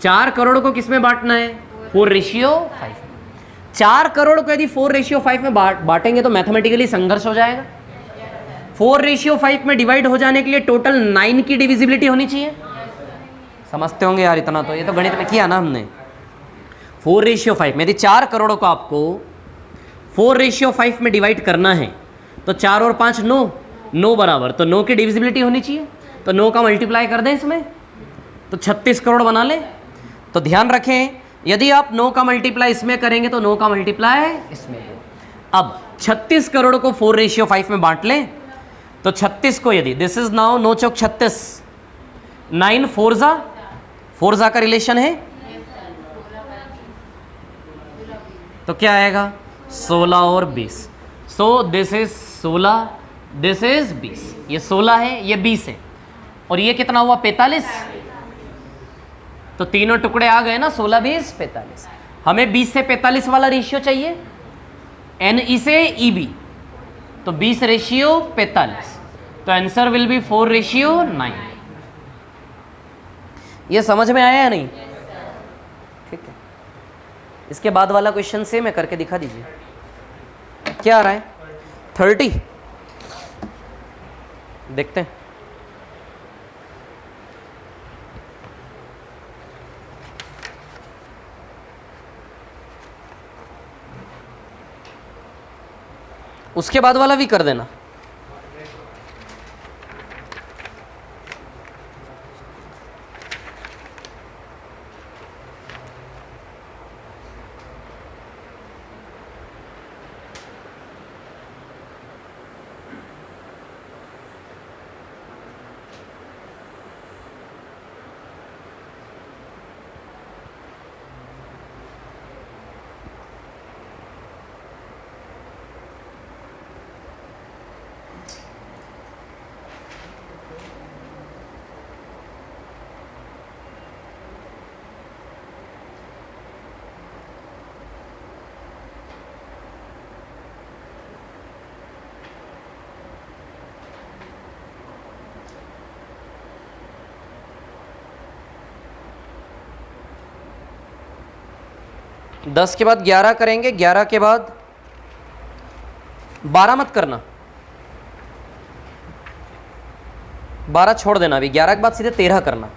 4 करोड़ को किस में बांटना है? 4:5। 4 करोड़ को यदि 4:5 में बांटेंगे तो मैथमेटिकली संघर्ष हो जाएगा। 4:5 में डिवाइड हो जाने के लिए टोटल 9 की डिविजिबिलिटी होनी चाहिए। समझते होंगे यार इतना, तो ये तो गणित में किया ना हमने। 4:5 में यदि 4 करोड़ को आपको 4:5 में डिवाइड करना है तो 4 और 5 9 बराबर, तो 9 की डिविजिबिलिटी होनी चाहिए। तो 9 का मल्टीप्लाई कर दें इसमें तो 36 करोड़ बना लें। तो ध्यान रखें यदि आप 9 का मल्टीप्लाई इसमें करेंगे तो 9 का मल्टीप्लाई इसमें। अब 36 करोड़ को 4:5 में बांट लें तो 36 को यदि दिस इज नाउ 9 चौक 36, 9 4 का रिलेशन है तो क्या आएगा 16 और 20। So this is 16, this is 20। ये 16 है, ये 20 है और ये कितना हुआ 45। तो तीनों टुकड़े आ गए ना, 16 20 45। हमें 20 से 45 वाला रेशियो चाहिए, NE से EB, तो 20:45। तो आंसर विल बी 4:9। ये समझ में आया या नहीं? ठीक है। इसके बाद वाला क्वेश्चन से मैं करके दिखा दीजिए क्या आ रहा है। 30 देखते हैं। उसके बाद वाला भी कर देना। दस के बाद 11 करेंगे, 11 के बाद 12 मत करना, 12 छोड़ देना अभी, 11 के बाद सीधे 13 करना।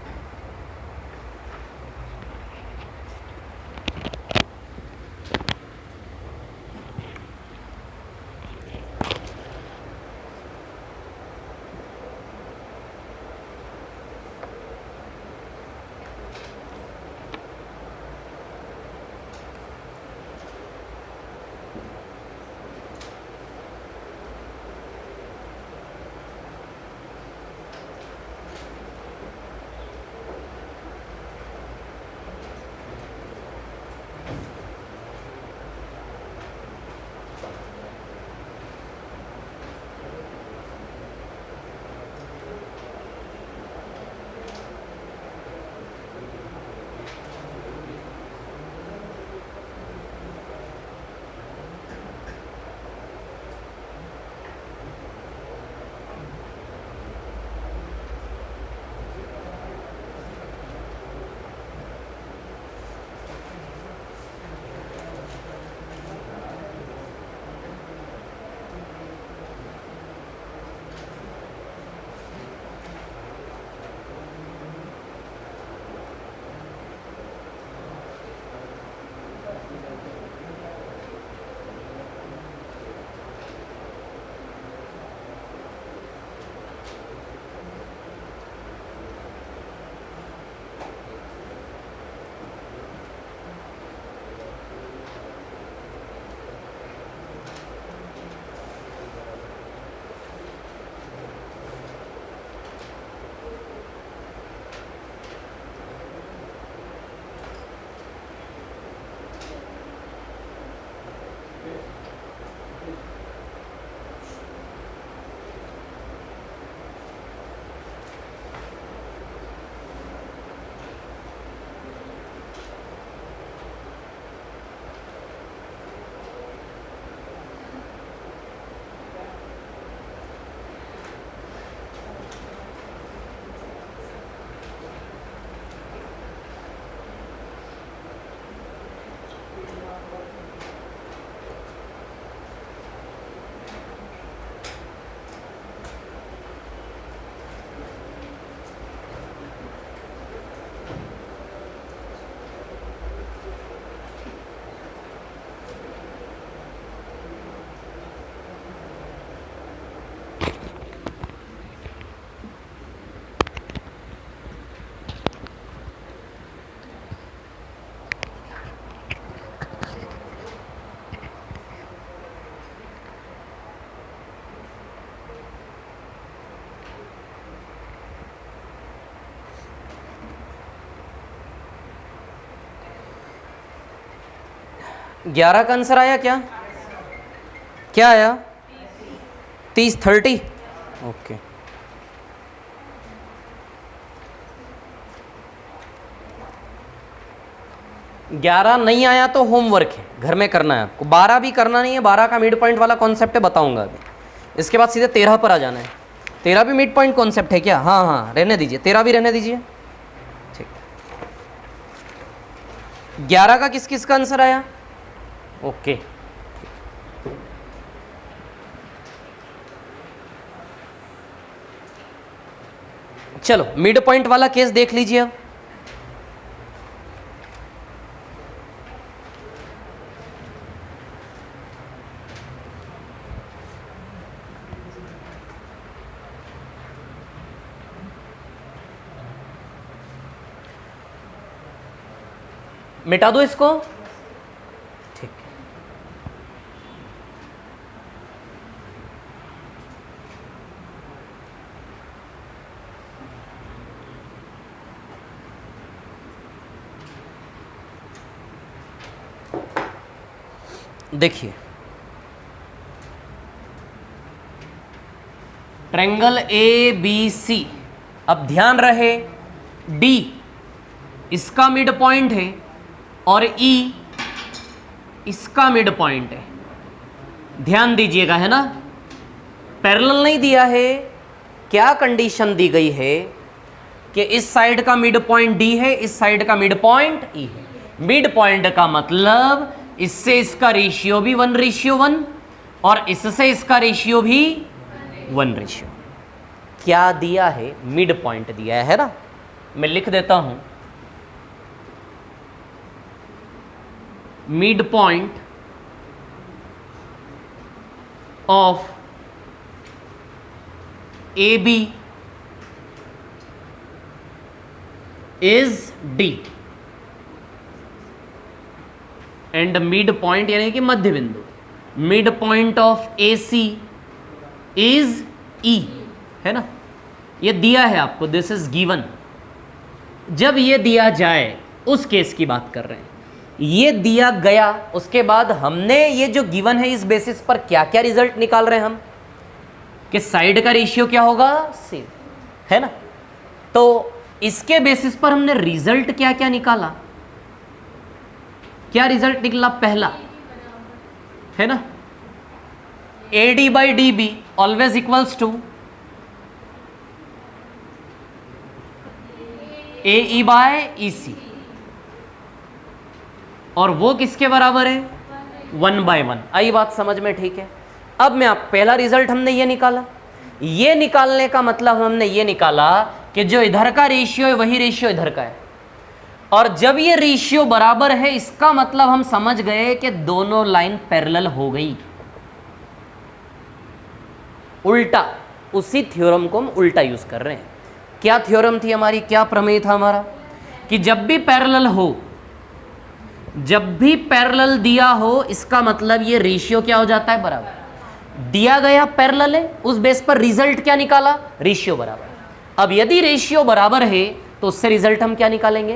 11 का आंसर आया क्या? क्या आया? 30 30। ओके, ग्यारह नहीं आया तो होमवर्क है, घर में करना है आपको। 12 भी करना नहीं है, 12 का मिड पॉइंट वाला कॉन्सेप्ट है, बताऊंगा अभी। इसके बाद सीधे 13 पर आ जाना है। 13 भी मिड पॉइंट कॉन्सेप्ट है क्या? हाँ हाँ, रहने दीजिए, 13 भी रहने दीजिए। ठीक, 11 का किस किस का आंसर आया? ओके, चलो मिड पॉइंट वाला केस देख लीजिए अब। मिटा दो इसको। ठीक, देखिए ट्रायंगल ए बी सी, अब ध्यान रहे डी इसका मिड पॉइंट है और ई इसका मिड पॉइंट है। ध्यान दीजिएगा, है ना, पैरेलल नहीं दिया है। क्या कंडीशन दी गई है कि इस साइड का मिड पॉइंट डी है, इस साइड का मिड पॉइंट ई है। मिड पॉइंट का मतलब इससे इसका रेशियो भी 1:1 और इससे इसका रेशियो भी 1:1। क्या दिया है? मिड पॉइंट दिया है ना। मैं लिख देता हूं, midpoint of A B is D and midpoint यानी कि मध्य बिंदु, midpoint of A C is E, है ना। ये दिया है आपको, दिस इज गिवन। जब ये दिया जाए उस केस की बात कर रहे हैं, ये दिया गया, उसके बाद हमने ये जो गिवन है इस बेसिस पर क्या क्या रिजल्ट निकाल रहे हैं हम, कि साइड का रेशियो क्या होगा, सेम, है ना। तो इसके बेसिस पर हमने रिजल्ट क्या क्या निकाला। क्या रिजल्ट निकला? पहला, है ना, AD by DB always equals to AE by EC, और वो किसके बराबर है? 1/1। आई बात समझ में? ठीक है। अब मैं आप पहला रिजल्ट हमने ये निकाला। ये निकालने का मतलब हमने ये निकाला कि जो इधर का रेशियो है वही रेशियो इधर का है, और जब ये रेशियो बराबर है इसका मतलब हम समझ गए कि दोनों लाइन पैरेलल हो गई। उल्टा, उसी थ्योरम को हम उल्टा यूज कर रहे हैं। क्या थ्योरम थी हमारी, क्या प्रमेय था हमारा, कि जब भी पैरेलल हो, जब भी पैरेलल दिया हो, इसका मतलब ये रेशियो क्या हो जाता है, बराबर। दिया गया पैरेलल है, उस बेस पर रिजल्ट क्या निकाला, रेशियो बराबर। अब यदि रेशियो बराबर है तो उससे रिजल्ट हम क्या निकालेंगे,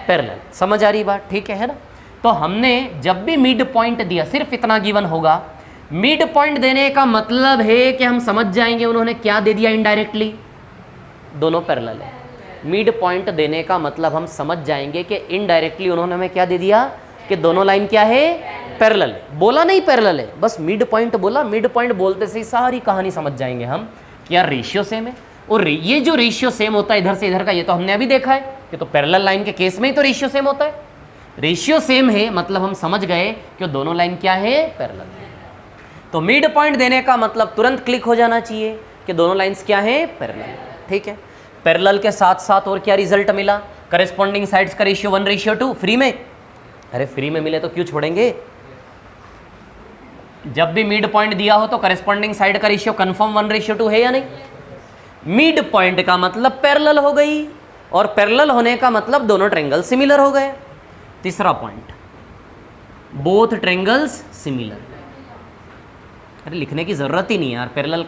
पैरेलल। समझ आ रही बात? ठीक है ना। तो हमने जब भी मिड पॉइंट दिया, सिर्फ इतना गिवन होगा, मिड पॉइंट देने का मतलब है कि हम समझ जाएंगे उन्होंने क्या दे दिया इनडायरेक्टली, दोनों पैरेलल है। मिड पॉइंट देने का मतलब हम समझ जाएंगे कि इनडायरेक्टली उन्होंने हमें क्या दे दिया, कि दोनों लाइन क्या है, पैरेलल है। बोला नहीं पैरेलल है, बस मिड पॉइंट बोला। मिड पॉइंट बोलते से ही सारी कहानी समझ जाएंगे हम कि यार रेशियो सेम है। और ये जो रेशियो सेम होता है इधर से इधर का, ये तो हमने अभी देखा है कि तो पैरेलल लाइन के केस में ही तो रेशियो सेम होता है। रेशियो सेम है मतलब हम समझ गए कि दोनों लाइन क्या है, पैरेलल है। तो मिड पॉइंट देने का मतलब तुरंत क्लिक हो जाना चाहिए कि दोनों लाइंस क्या है, पैरेलल। ठीक है, पैरेलल के साथ साथ और क्या रिजल्ट मिला, करेस्पॉन्डिंग साइड्स का रेशियो 1:2 फ्री में। अरे फ्री में मिले तो क्यों छोड़ेंगे, जब भी मिड पॉइंट दिया हो तो करेस्पॉन्डिंग साइड का रेशियो कंफर्म 1:2 है या नहीं। मिड पॉइंट का मतलब पैरेलल हो गई, और पैरेलल होने का मतलब दोनों ट्रायंगल सिमिलर हो गए। तीसरा पॉइंट, बोथ ट्रायंगल्स सिमिलर। अरे लिखने की जरूरत ही नहीं यार, पैरेलल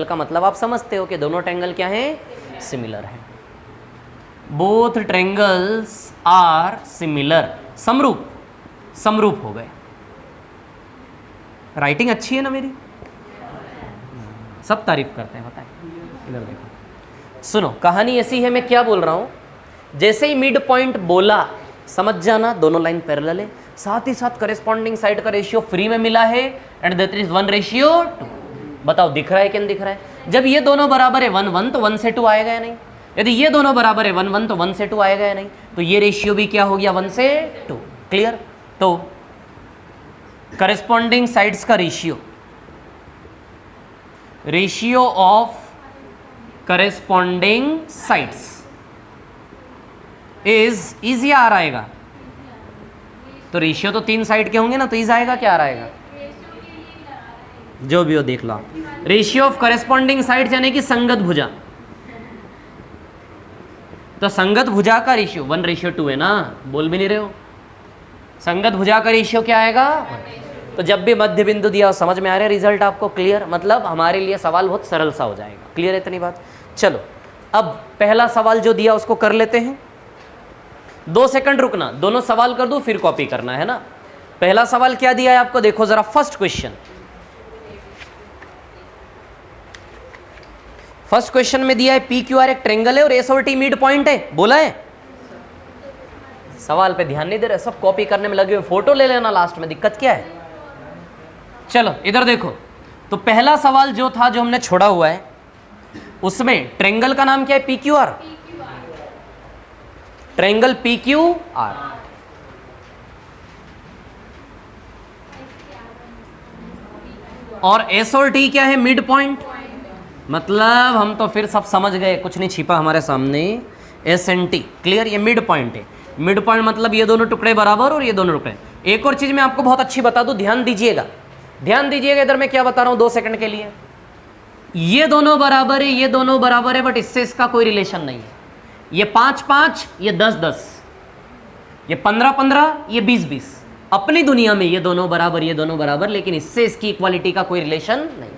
का मतलब आप समझते हो कि दोनों ट्रायंगल क्या है, सिमिलर है। बोथ ट्रायंगल्स आर सिमिलर, समरूप हो गए। राइटिंग अच्छी है ना मेरी, सब तारीफ करते हैं, बताएं। इधर देखो, सुनो कहानी ऐसी है, मैं क्या बोल रहा हूं, जैसे ही मिड पॉइंट बोला समझ जाना दोनों लाइन पैरेलल है, साथ ही साथ करेस्पॉन्डिंग साइड का रेशियो फ्री में मिला है एंड दैट इज 1:2। बताओ दिख रहा है कि नहीं दिख रहा है। जब ये दोनों बराबर है 1:1 तो 1 से 2 आएगा या नहीं, यदि ये दोनों बराबर है 1:1 तो 1 से 2 आएगा या नहीं, तो ये रेशियो भी क्या हो गया, 1 से 2। क्लियर। तो करेस्पॉन्डिंग साइड्स का ratio of corresponding sides is easy आ आएगा, तो रेशियो तो 3 साइड के होंगे ना, तो इज आएगा क्या आ आएगा, जो भी हो देख लो आप। रेशियो ऑफ करेस्पॉन्डिंग साइड्स यानी कि संगत भुजा, तो संगत भुजा का रेशियो 1:2 है ना, बोल भी नहीं रहे हो। संगत भुजा का रेशियो क्या आएगा, तो जब भी मध्य बिंदु दिया हो समझ में आ रहा है रिजल्ट आपको, क्लियर। मतलब हमारे लिए सवाल बहुत सरल सा हो जाएगा, क्लियर है इतनी बात। चलो अब पहला सवाल जो दिया उसको कर लेते हैं। 2 सेकंड रुकना, दोनों सवाल कर दूं फिर कॉपी करना है ना। पहला सवाल क्या दिया है आपको, देखो जरा फर्स्ट क्वेश्चन में दिया है PQR एक ट्रायंगल है और S और T मिड पॉइंट है, बोला है। सवाल पे ध्यान नहीं दे रहे, सब कॉपी करने में लगे हुए, फोटो ले लेना लास्ट में, दिक्कत क्या है। चलो इधर देखो, तो पहला सवाल जो था जो हमने छोड़ा हुआ है उसमें ट्रायंगल का नाम क्या है, PQR, ट्रायंगल PQR। और S और T क्या है, मिड पॉइंट। मतलब हम तो फिर सब समझ गए, कुछ नहीं छिपा हमारे सामने, S एंड T, क्लियर। ये मिड पॉइंट है, मिड पॉइंट मतलब ये दोनों टुकड़े बराबर और ये दोनों टुकड़े। एक और चीज मैं आपको बहुत अच्छी बता दूं, ध्यान दीजिएगा इधर मैं क्या बता रहा हूं 2 सेकंड के लिए। ये दोनों बराबर है, ये दोनों बराबर है, बट इससे इसका कोई रिलेशन नहीं है। ये 5-5, ये 10-10, ये 15-15, ये 20-20। अपनी दुनिया में ये दोनों बराबर, लेकिन इससे इसकी इक्वालिटी का कोई रिलेशन नहीं।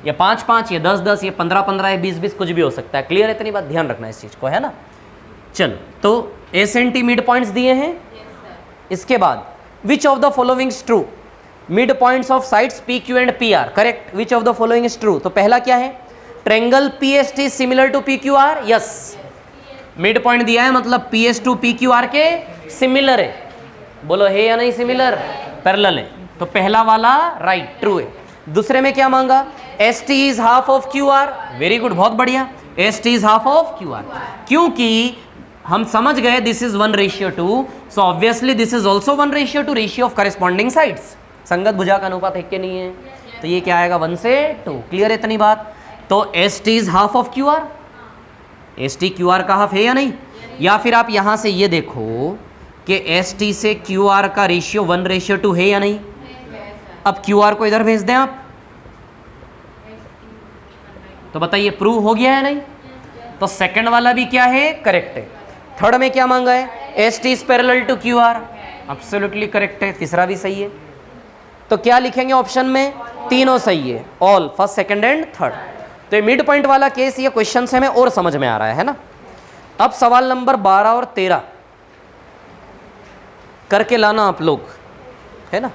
ये 5-5, ये 10-10, ये 15-15, ये 20-20, कुछ भी हो सकता है। क्लियर है इतनी बात, ध्यान रखना इस चीज को, है ना। चलो तो S and T mid points दिए हैं। इसके बाद which of the following is true, mid points of sides PQ and PR, correct. Which of the following is true, तो पहला क्या है, triangle PST similar to PQR, yes. Mid point दिया है मतलब PS टू PQR के similar है, बोलो है या नहीं सिमिलर, पैरेलल है, तो पहला वाला राइट, ट्रू है। दूसरे में क्या मांगा, ST is half of QR, very good, बहुत बढ़िया, ST is half of QR, क्योंकि हम समझ गए this is 1:2, so obviously this is also 1:2, ratio of corresponding sides, संगत भुजा का अनुपात एक के नहीं है, तो ये क्या आएगा 1 से 2, क्लियर है इतनी बात। तो ST is half of QR, ST QR का हाफ है या नहीं। या फिर आप यहां से ये देखो कि ST से QR का रेशियो 1:2 है या नहीं। अब QR को इधर भेज दें आप, तो बताइए प्रूव हो गया है नहीं। तो सेकंड वाला भी क्या है, करेक्ट है। थर्ड में क्या मांगा है, ST is parallel to QR, absolutely correct है। तीसरा भी सही है, तो क्या लिखेंगे ऑप्शन में, तीनों सही है, all, first second and third. तो ये मिड पॉइंट वाला केस, ये क्वेश्चन से हमें और समझ में आ रहा है ना। अब सवाल नंबर 12 और 13 करके लाना आप लोग, है ना।